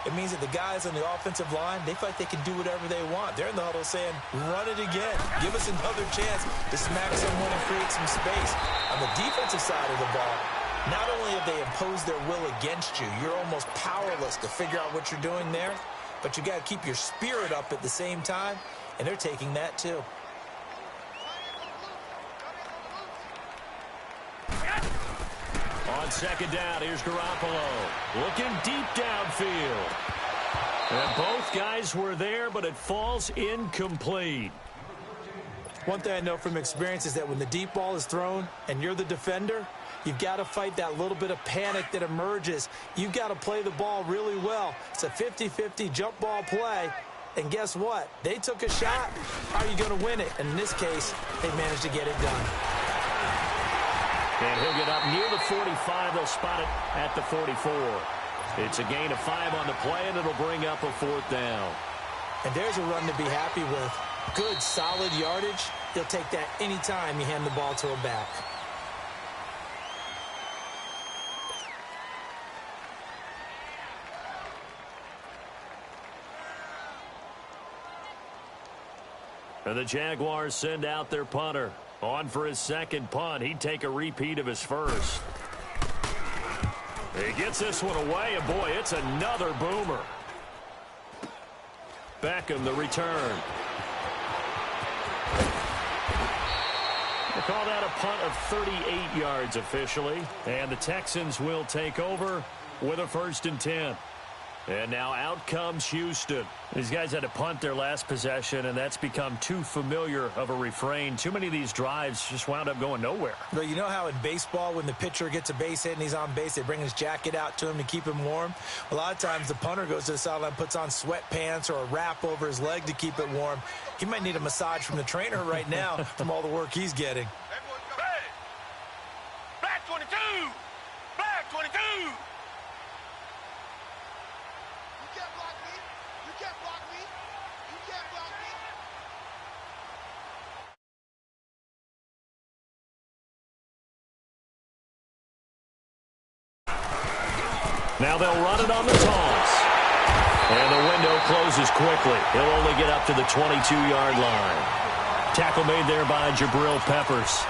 It means that the guys on the offensive line, they feel like they can do whatever they want. They're in the huddle saying, run it again. Give us another chance to smack someone and create some space. On the defensive side of the ball, not only have they imposed their will against you, you're almost powerless to figure out what you're doing there, but you got to keep your spirit up at the same time, and they're taking that too. On 2nd down, here's Garoppolo. Looking deep downfield. And both guys were there, but it falls incomplete. One thing I know from experience is that when the deep ball is thrown and you're the defender, you've got to fight that little bit of panic that emerges. You've got to play the ball really well. It's a 50-50 jump ball play. And guess what? They took a shot. How are you going to win it? And in this case, they managed to get it done. And he'll get up near the 45. They'll spot it at the 44. It's a gain of 5 on the play, and it'll bring up a 4th down. And there's a run to be happy with. Good, solid yardage. They'll take that anytime you hand the ball to a back. And the Jaguars send out their punter. On for his 2nd punt. He'd take a repeat of his first. He gets this one away, and boy, it's another boomer. Beckham, the return. They call that a punt of 38 yards officially. And the Texans will take over with a 1st and 10. And now out comes Houston. These guys had to punt their last possession, and that's become too familiar of a refrain. Too many of these drives just wound up going nowhere. Well, you know how in baseball, when the pitcher gets a base hit and he's on base, they bring his jacket out to him to keep him warm? A lot of times the punter goes to the sideline, puts on sweatpants or a wrap over his leg to keep it warm. He might need a massage from the trainer right now from all the work he's getting. Hey! Black 22! Black 22! Now they'll run it on the toss. And the window closes quickly. He'll only get up to the 22-yard line. Tackle made there by Jabril Peppers.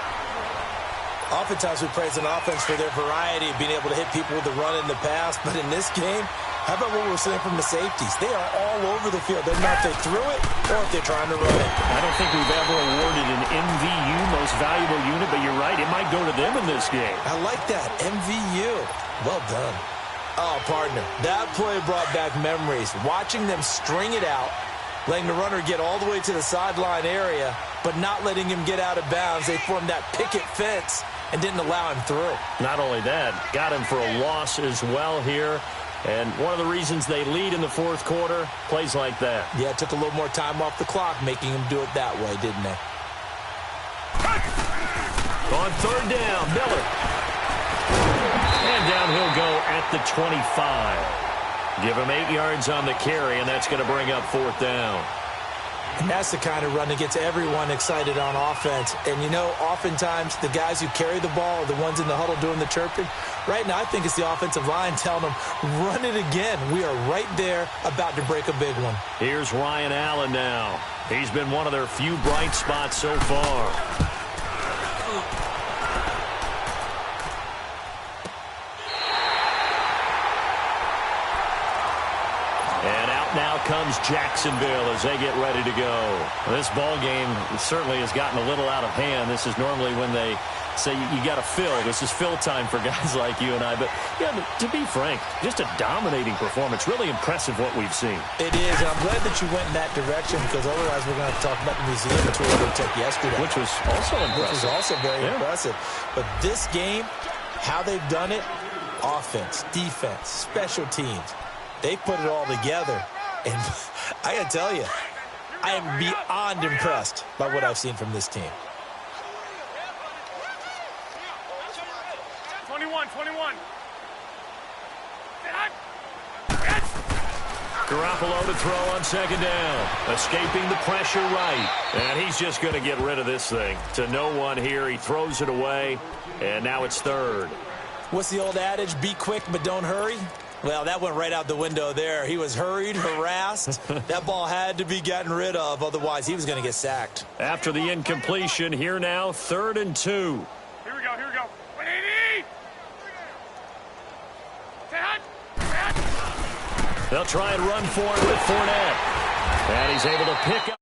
Oftentimes we praise an offense for their variety of being able to hit people with the run in the pass. But in this game, how about what we're seeing from the safeties? They are all over the field. Doesn't matter if they threw it or if they're trying to run it. I don't think we've ever awarded an MVU, most valuable unit, but you're right. It might go to them in this game. I like that. MVU. Well done. Oh, partner, that play brought back memories. Watching them string it out, letting the runner get all the way to the sideline area, but not letting him get out of bounds. They formed that picket fence and didn't allow him through. Not only that, got him for a loss as well here. And one of the reasons they lead in the fourth quarter, plays like that. Yeah, it took a little more time off the clock, making him do it that way, didn't they? On third down, Miller. And down he'll go at the 25. Give him 8 yards on the carry, and that's going to bring up fourth down. And that's the kind of run that gets everyone excited on offense. And, you know, oftentimes the guys who carry the ball are the ones in the huddle doing the chirping. Right now, I think it's the offensive line telling them, run it again. We are right there about to break a big one. Here's Ryan Allen now. He's been one of their few bright spots so far. Now comes Jacksonville as they get ready to go. This ball game certainly has gotten a little out of hand. This is normally when they say you got to fill. This is fill time for guys like you and I. But, yeah, to be frank, just a dominating performance. Really impressive what we've seen. It is, and I'm glad that you went in that direction because otherwise we're going to have to talk about the museum tour we took yesterday. Which was also impressive. Which was also very impressive. But this game, how they've done it, offense, defense, special teams, they put it all together. And I got to tell you, I am beyond impressed by what I've seen from this team. 21. Garoppolo to throw on second down. Escaping the pressure right. And he's just going to get rid of this thing. To no one here. He throws it away. And now it's third. What's the old adage? Be quick, but don't hurry. Well, that went right out the window there. He was hurried, harassed. That ball had to be gotten rid of. Otherwise, he was going to get sacked. After the incompletion, here now, 3rd and 2. Here we go. 180. They'll try and run for it with Fournette. And he's able to pick up.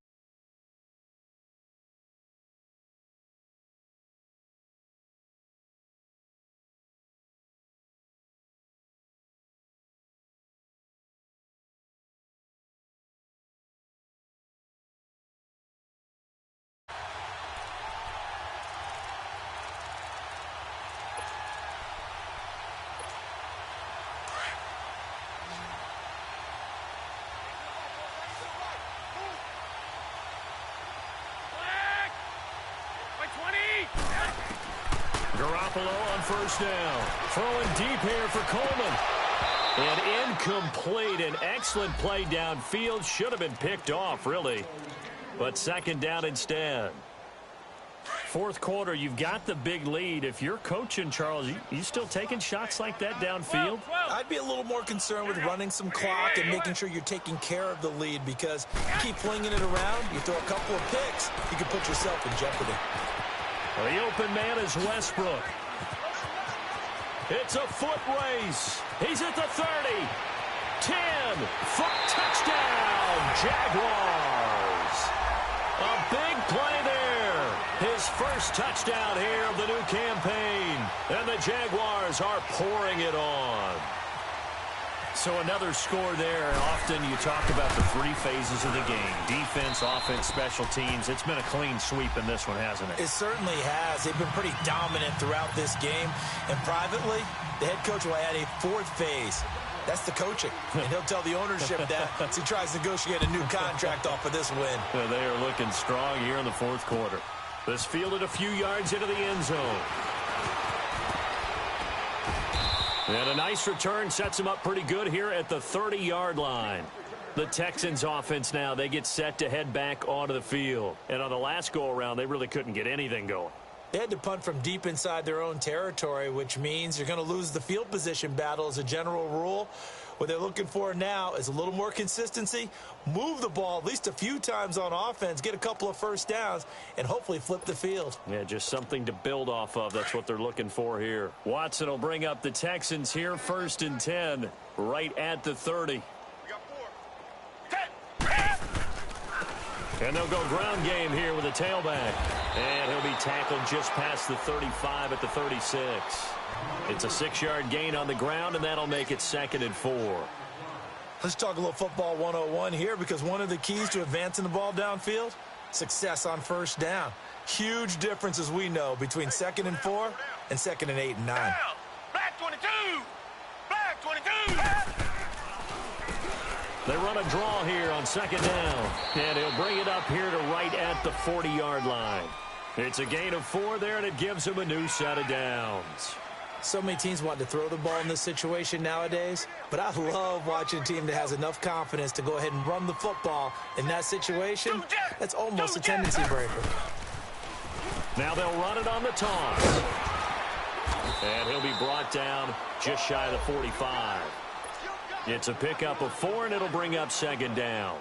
Garoppolo on first down. Throwing deep here for Coleman. And incomplete. An excellent play downfield. Should have been picked off, really. But second down instead. Fourth quarter, you've got the big lead. If you're coaching, Charles, you still taking shots like that downfield? I'd be a little more concerned with running some clock and making sure you're taking care of the lead because you keep flinging it around, you throw a couple of picks, you can put yourself in jeopardy. Well, the open man is Westbrook. It's a foot race. He's at the 30. 10. Foot touchdown. Jaguars. A big play there. His first touchdown here of the new campaign. And the Jaguars are pouring it on. So another score there. Often you talk about the 3 phases of the game. Defense, offense, special teams. It's been a clean sweep in this one, hasn't it? It certainly has. They've been pretty dominant throughout this game. And privately, the head coach will add a 4th phase. That's the coaching. And he'll tell the ownership that as he tries to negotiate a new contract off of this win. They are looking strong here in the fourth quarter. This fielded a few yards into the end zone. And a nice return sets him up pretty good here at the 30-yard line. The Texans offense now, they get set to head back onto the field. And on the last go-around, they really couldn't get anything going. They had to punt from deep inside their own territory, which means you're going to lose the field position battle as a general rule. What they're looking for now is a little more consistency, move the ball at least a few times on offense, get a couple of first downs, and hopefully flip the field. Yeah, just something to build off of. That's what they're looking for here. Watson will bring up the Texans here, 1st and 10, right at the 30. And they'll go ground game here with a tailback. And he'll be tackled just past the 35 at the 36. It's a 6-yard gain on the ground, and that'll make it 2nd and 4. Let's talk a little football 101 here, because one of the keys to advancing the ball downfield, success on first down. Huge difference, as we know, between 2nd and 4 and 2nd and 8 and 9. Black 22! Black 22! They run a draw here on 2nd down, and he'll bring it up here to right at the 40-yard line. It's a gain of 4 there, and it gives him a new set of downs. So many teams want to throw the ball in this situation nowadays, but I love watching a team that has enough confidence to go ahead and run the football in that situation. That's almost a tendency breaker. Now they'll run it on the toss. And he'll be brought down just shy of the 45. It's a pickup of 4, and it'll bring up 2nd down.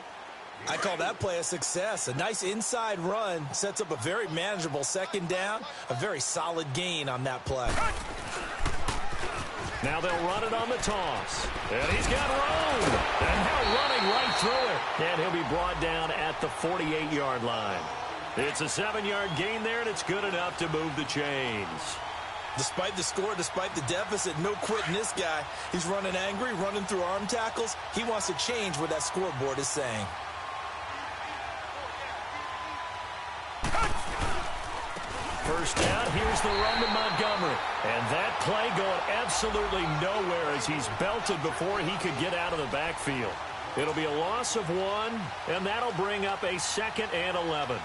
I call that play a success. A nice inside run sets up a very manageable 2nd down, a very solid gain on that play. Now they'll run it on the toss. And he's got room. And now running right through it. And he'll be brought down at the 48-yard line. It's a 7-yard gain there, and it's good enough to move the chains. Despite the score, despite the deficit, no quitting this guy. He's running angry, running through arm tackles. He wants to change what that scoreboard is saying. First down, here's the run to Montgomery. And that play going absolutely nowhere as he's belted before he could get out of the backfield. It'll be a loss of 1, and that'll bring up a 2nd and 11.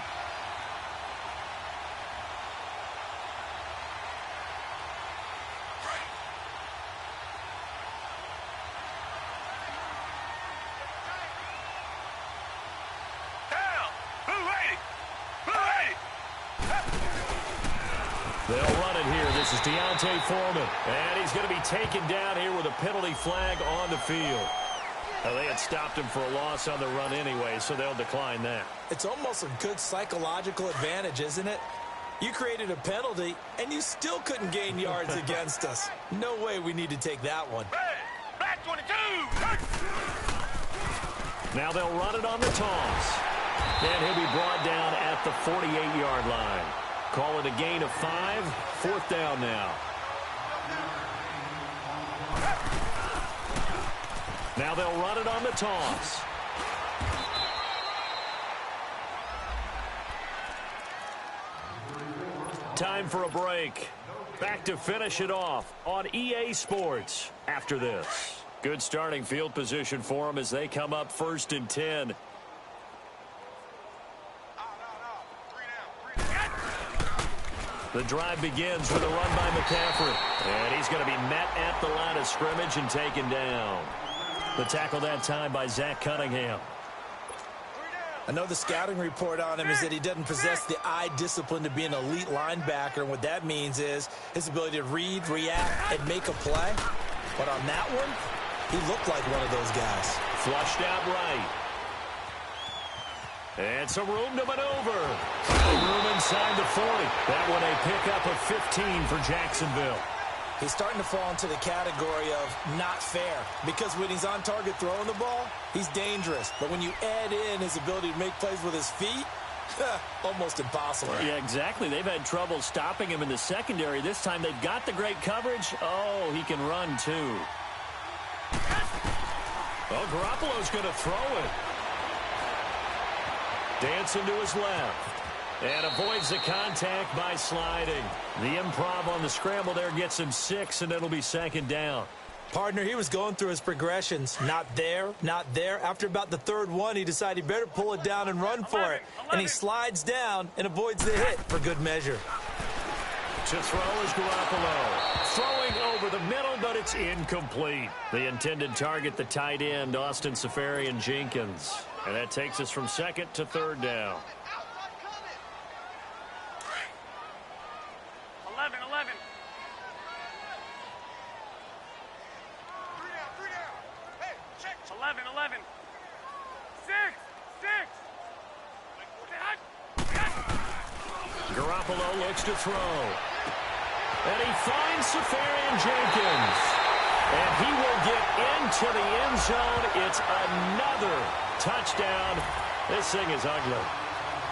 They'll run it here. This is Deontay Foreman. And he's going to be taken down here with a penalty flag on the field. Well, they had stopped him for a loss on the run anyway, so they'll decline that. It's almost a good psychological advantage, isn't it? You created a penalty, and you still couldn't gain yards against us. No way we need to take that one. Black 22! Now they'll run it on the toss. And he'll be brought down at the 48-yard line. Call it a gain of 5. 4th down now. Now they'll run it on the toss. Time for a break. Back to finish it off on EA Sports after this. Good starting field position for them as they come up 1st and 10. The drive begins with a run by McCaffrey. And he's going to be met at the line of scrimmage and taken down. The tackle that time by Zach Cunningham. I know the scouting report on him is that he doesn't possess the eye discipline to be an elite linebacker. And what that means is his ability to read, react, and make a play. But on that one, he looked like one of those guys. Flushed out right. And some room to maneuver. Room inside the 40. That one a pickup of 15 for Jacksonville. He's starting to fall into the category of not fair, because when he's on target throwing the ball, he's dangerous. But when you add in his ability to make plays with his feet, almost impossible. Yeah, exactly. They've had trouble stopping him in the secondary. This time they've got the great coverage. Oh, he can run too. Oh, Garoppolo's going to throw it. Dancing to his left. And avoids the contact by sliding. The improv on the scramble there gets him 6, and it'll be 2nd down. Partner, he was going through his progressions. Not there, not there. After about the 3rd one, he decided he better pull it down and run for it. And he slides down and avoids the hit for good measure. To throw is Garoppolo. Throwing over the middle, but it's incomplete. The intended target, the tight end, Austin Seferian-Jenkins. And that takes us from 2nd to 3rd down. 11. 6. Garoppolo looks to throw. And he finds Safarian Jenkins. And he will get into the end zone. It's another touchdown. This thing is ugly.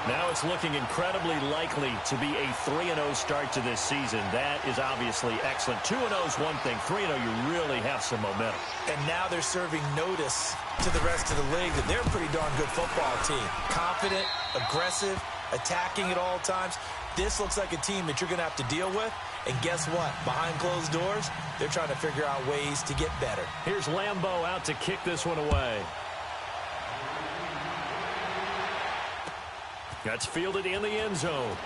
Now it's looking incredibly likely to be a 3-0 start to this season. That is obviously excellent. 2-0 is one thing. 3-0, you really have some momentum. And now they're serving notice to the rest of the league that they're a pretty darn good football team. Confident, aggressive, attacking at all times. This looks like a team that you're going to have to deal with. And guess what? Behind closed doors, they're trying to figure out ways to get better. Here's Lambeau out to kick this one away. That's fielded in the end zone.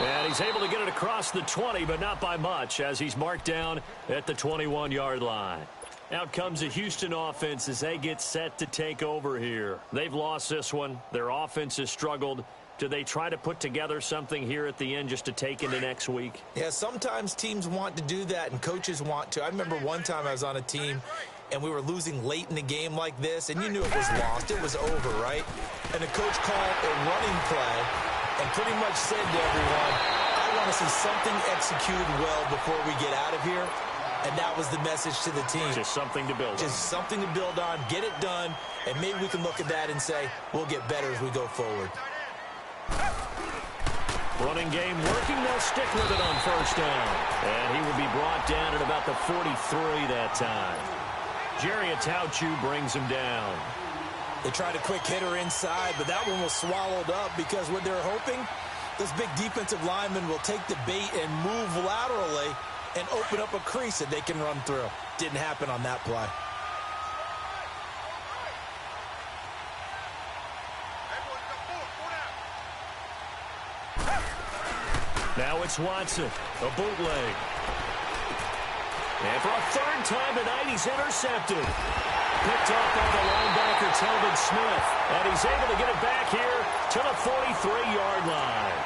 And he's able to get it across the 20, but not by much, as he's marked down at the 21-yard line. Out comes the Houston offense as they get set to take over here. They've lost this one. Their offense has struggled. Do they try to put together something here at the end just to take into next week? Yeah, sometimes teams want to do that, and coaches want to. I remember one time I was on a team, and we were losing late in the game like this, and you knew it was lost. It was over, right? And the coach called a running play and pretty much said to everyone, I want to see something executed well before we get out of here. And that was the message to the team. Just something to build on. Just something to build on, get it done, and maybe we can look at that and say, we'll get better as we go forward. Running game working. They'll stick with it on first down. And he will be brought down at about the 43 that time. Jerry Atauchu brings him down. They tried a quick hitter inside, but that one was swallowed up because what they're hoping, this big defensive lineman will take the bait and move laterally and open up a crease that they can run through. Didn't happen on that play. Now it's Watson, a bootleg. And for a third time tonight, he's intercepted. Picked off by the linebacker, Telvin Smith. And he's able to get it back here to the 43-yard line.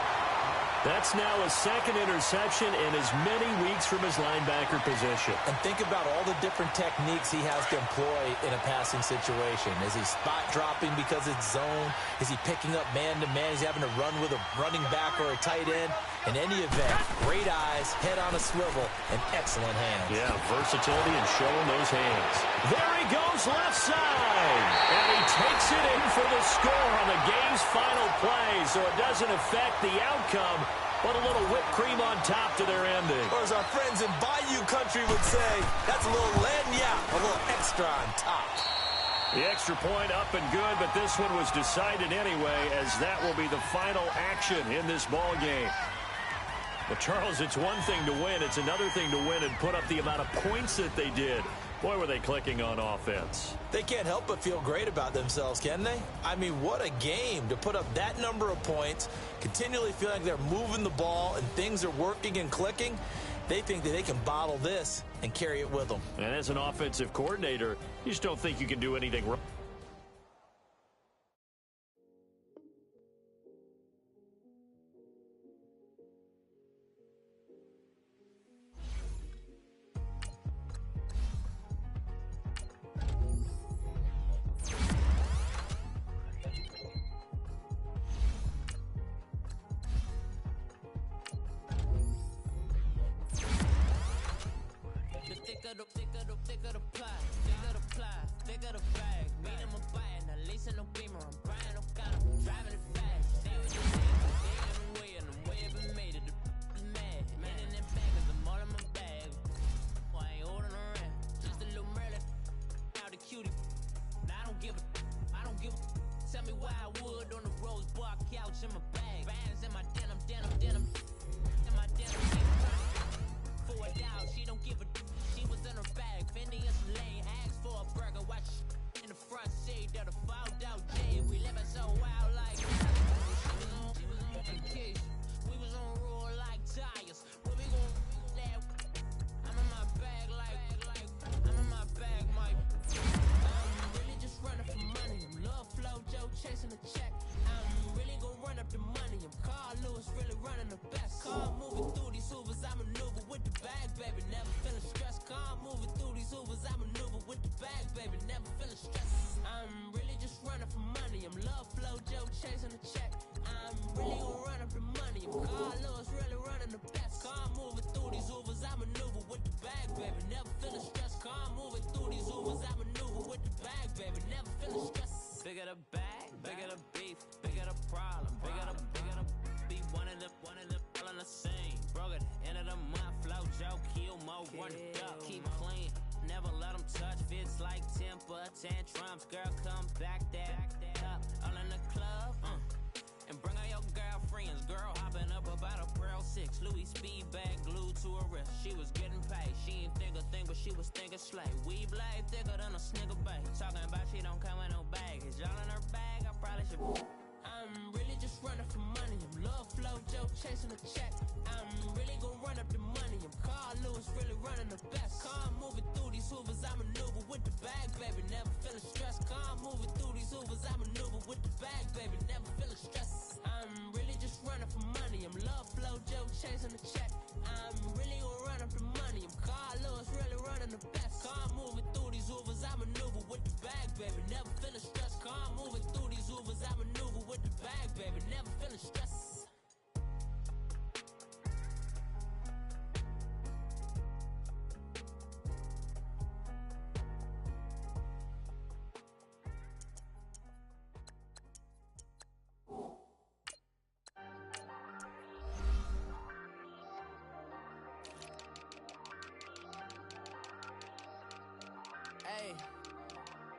That's now his second interception in as many weeks from his linebacker position. And think about all the different techniques he has to employ in a passing situation. Is he spot dropping because it's zone? Is he picking up man-to-man? Is he having to run with a running back or a tight end? In any event, great eyes, head on a swivel, and excellent hands. Yeah, versatility and showing those hands. There he goes left side. And he takes it in for the score on the game's final play. So it doesn't affect the outcome, but a little whipped cream on top to their ending. Or as our friends in Bayou Country would say, that's a little lagniappe, a little extra on top. The extra point up and good, but this one was decided anyway, as that will be the final action in this ball game. But, Charles, it's one thing to win. It's another thing to win and put up the amount of points that they did. Boy, were they clicking on offense. They can't help but feel great about themselves, can they? I mean, what a game to put up that number of points, continually feel like they're moving the ball and things are working and clicking. They think that they can bottle this and carry it with them. And as an offensive coordinator, you just don't think you can do anything wrong. In the front seat of the fogged out J. We living so wild like Bigger the bag, bigger the beef, bigger the problem, bigger the be one of the all in the same. Broke at the end of the month, flow Joe, kill mo, run it up, keep clean. Never let them touch, fits like temper tantrums. Girl, come back that up, all in the club, and bring all your girlfriends. Girl hopping up about a Pearl 6, Louis speed bag glued to her wrist. She was getting paid, she ain't think a thing, but she was thinking slay. We blade thicker than a snigger bag. Talking about she don't come with no baggage. All in her bag, I probably should. I'm really just running for money. I'm love flow Joe chasing a check. I'm really gonna run up the money. I'm Carl Lewis, really running the best. Car moving through these hoovers, I maneuver with the bag, baby. Never feeling stressed. Car moving through these hoovers, I maneuver with the bag, baby. Never feeling stressed. I'm really just running for money. I'm love flow Joe chasing a check. I'm really gonna run up the money. I'm Carl Lewis, really running the best. Car moving through these hoovers, I maneuver with the bag, baby. Never feeling stressed. Car moving through these hoovers, I maneuver with the bag, baby. Never feeling stressed.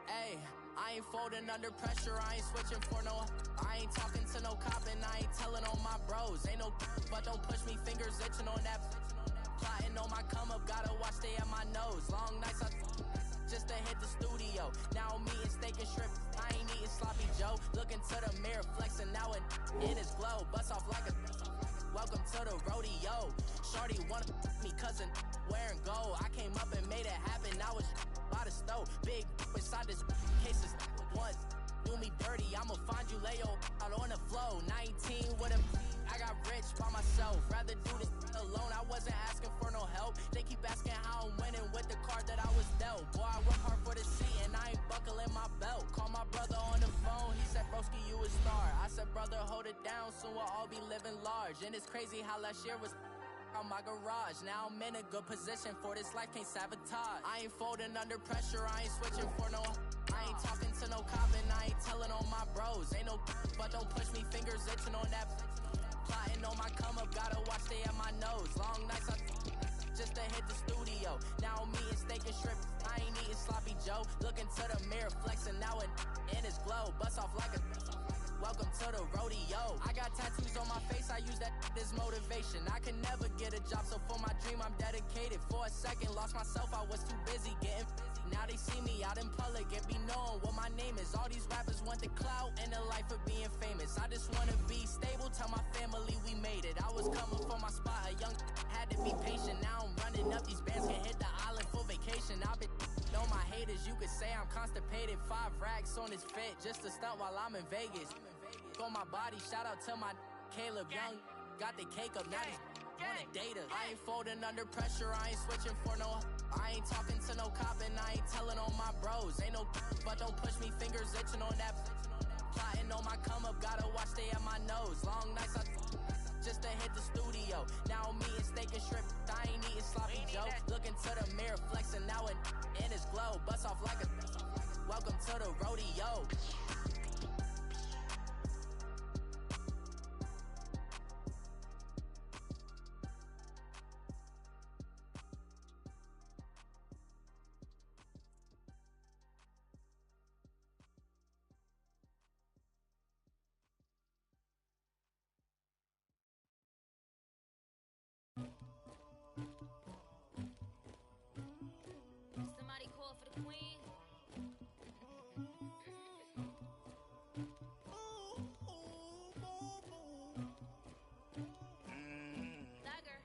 Hey, I ain't folding under pressure, I ain't switching for no. I ain't talking to no cop and I ain't telling on my bros. Ain't no but don't push me, fingers itching on that. Plotting on my come up, gotta watch stay at my nose. Long nights I just to hit the studio. Now I'm eating steak and shrimp, I ain't eating sloppy Joe. Looking to the mirror, flexing now and in his glow. Bust off like a welcome to the rodeo. Shorty wanna me cousin wearing gold. I came up and made it happen, I was by the stove. Big inside this cases once do me dirty, I'ma find you lay your out on the floor. 19 with a I got rich by myself, rather do this alone. I wasn't asking for no help, they keep asking how I'm winning with the card that I was dealt. Boy, I work hard for the seat and I ain't buckling my belt. Call my brother on the phone, he said broski you a star. I said brother hold it down, soon we'll all be living large. And it's crazy how last year was on my garage. Now I'm in a good position for this life, can't sabotage. I ain't folding under pressure, I ain't switching for no. I ain't talking to no cop and I ain't telling on my bros. Ain't no but don't push me, fingers itching on that. Plotting on my come up, gotta watch stay at my nose. Long nights I just to hit the studio. Now I'm eating steak and shrimp, I ain't eating sloppy Joe. Looking to the mirror, flexing now and in his glow. Bust off like a welcome to the rodeo. I got tattoos on my face, I use that as motivation. I could never get a job, so for my dream I'm dedicated. For a second, lost myself, I was too busy getting busy. Now they see me out in public and be knowing what my name is. All these rappers want the clout and the life of being famous. I just wanna be stable, tell my family we made it. I was coming for my spot, a young had to be patient. Now I'm running up, these bands can hit the island for vacation. I've been know my haters, you could say I'm constipated. 5 racks on his fit, just to stunt while I'm in Vegas. On my body, shout out to my Caleb Young. Got the cake up, now he's on the data. I ain't folding under pressure, I ain't switching for no. I ain't talking to no cop and I ain't telling on my bros. Ain't no but don't push me, fingers itching on that. Plotting on my come up, gotta watch stay at my nose. Long nights I just to hit the studio. Now I'm eating steak and shrimp, I ain't eating sloppy Joe. Looking to the mirror, flexing now and in his glow. Bust off like a welcome to the rodeo. Somebody call for the queen. Dagger.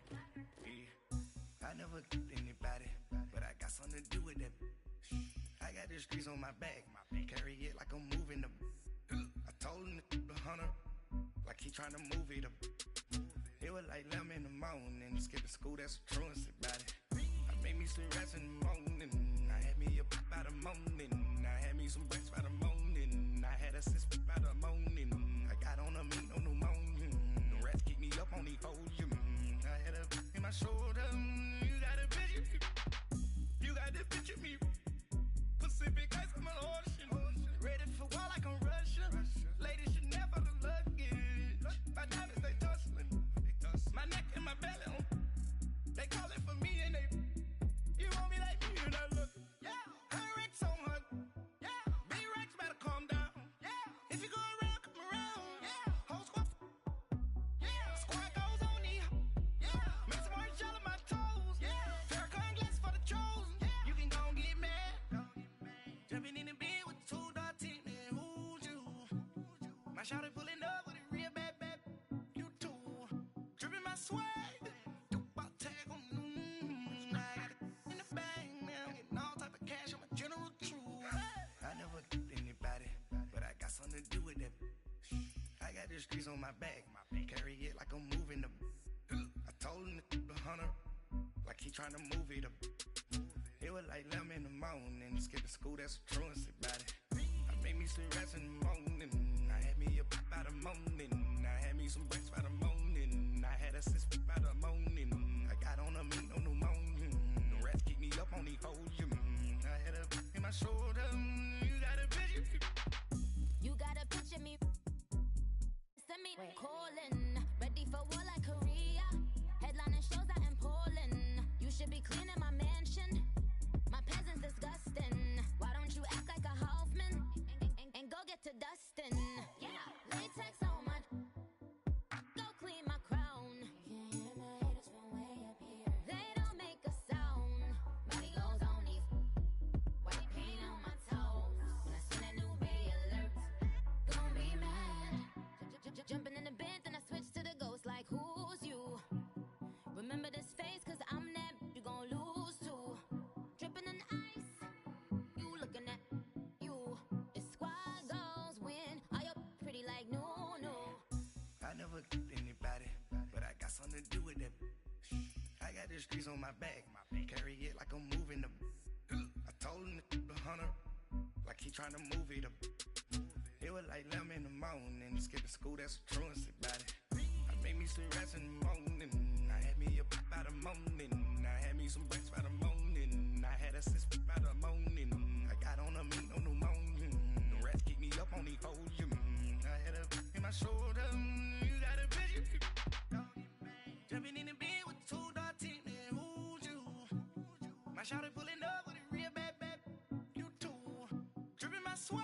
Yeah. I never anybody, but I got something to do with that. I got the streets on my back, carry it like I'm moving the. I told him the hunter, like he trying to move it up. It was like 11 in the morning, skipping school, that's a truancy about it. I made me some rats in the morning, I had me a pop by the morning, I had me some breaks by the morning, I had a sis by the morning, I got on a meat on the morning, the rats keep me up on the folium, I had a in my shoulder, you got a picture, you got the picture me, Pacific ice on my ocean, ready for war like I'm Jumping in the bed with two dark teeth, man, who's you? My shawty pulling up with a real bad, you too. Dripping my swag, about tag on, I got it in the bag, man, I'm getting all type of cash, I'm a general true. I never anybody, but I got something to do with that. I got the streets on my back, carry it like I'm moving the. I told him the hunter, like he trying to move it up. It was like 11 in the morning, skipping school, that's a truancy about it. I made me some rest in the morning, I had me a by the morning, I had me some breaks by the morning, I had a sis by the morning, I got on a meat on the morning, the rats keep me up on the podium, I had a in my shoulder, you got a picture. You got a picture me. Send me calling, ready for war like Korea. Headlining shows out in Poland. You should be cleaning my mansion. My peasants disgusting. Why don't you act like a Hoffman and go get to dustin'? Yeah, latex on my. Go clean my crown. Can't hear my haters from way up here. They don't make a sound. Money goes on these. White paint on my toes. When I send a new bay alert, gon' be mad. Jumping in the bed, then I switch to the ghost like who's you? Remember this face, cause I'm that you gon' lose too. Dripping in ice, you looking at you. It's squad goals win, are you pretty like no. I never anybody, but I got something to do with that. I got the streets on my back, carry it like I'm moving the. I told him the hunter, like he trying to move it up. It was like 11 in the morning, skipping school, that's a truancy about it. I made me some rest in the morning, I had me a by the morning, I had me some breaks by the morning, I had a sis by the morning, I got on a meat on the morning, the rats keep me up on the podium, I had a in my shoulder, you got a picture. Jumping in the bed with two dark teeth, man, who's you? My shawty pulling up with a real bad, you too. Dripping my swag.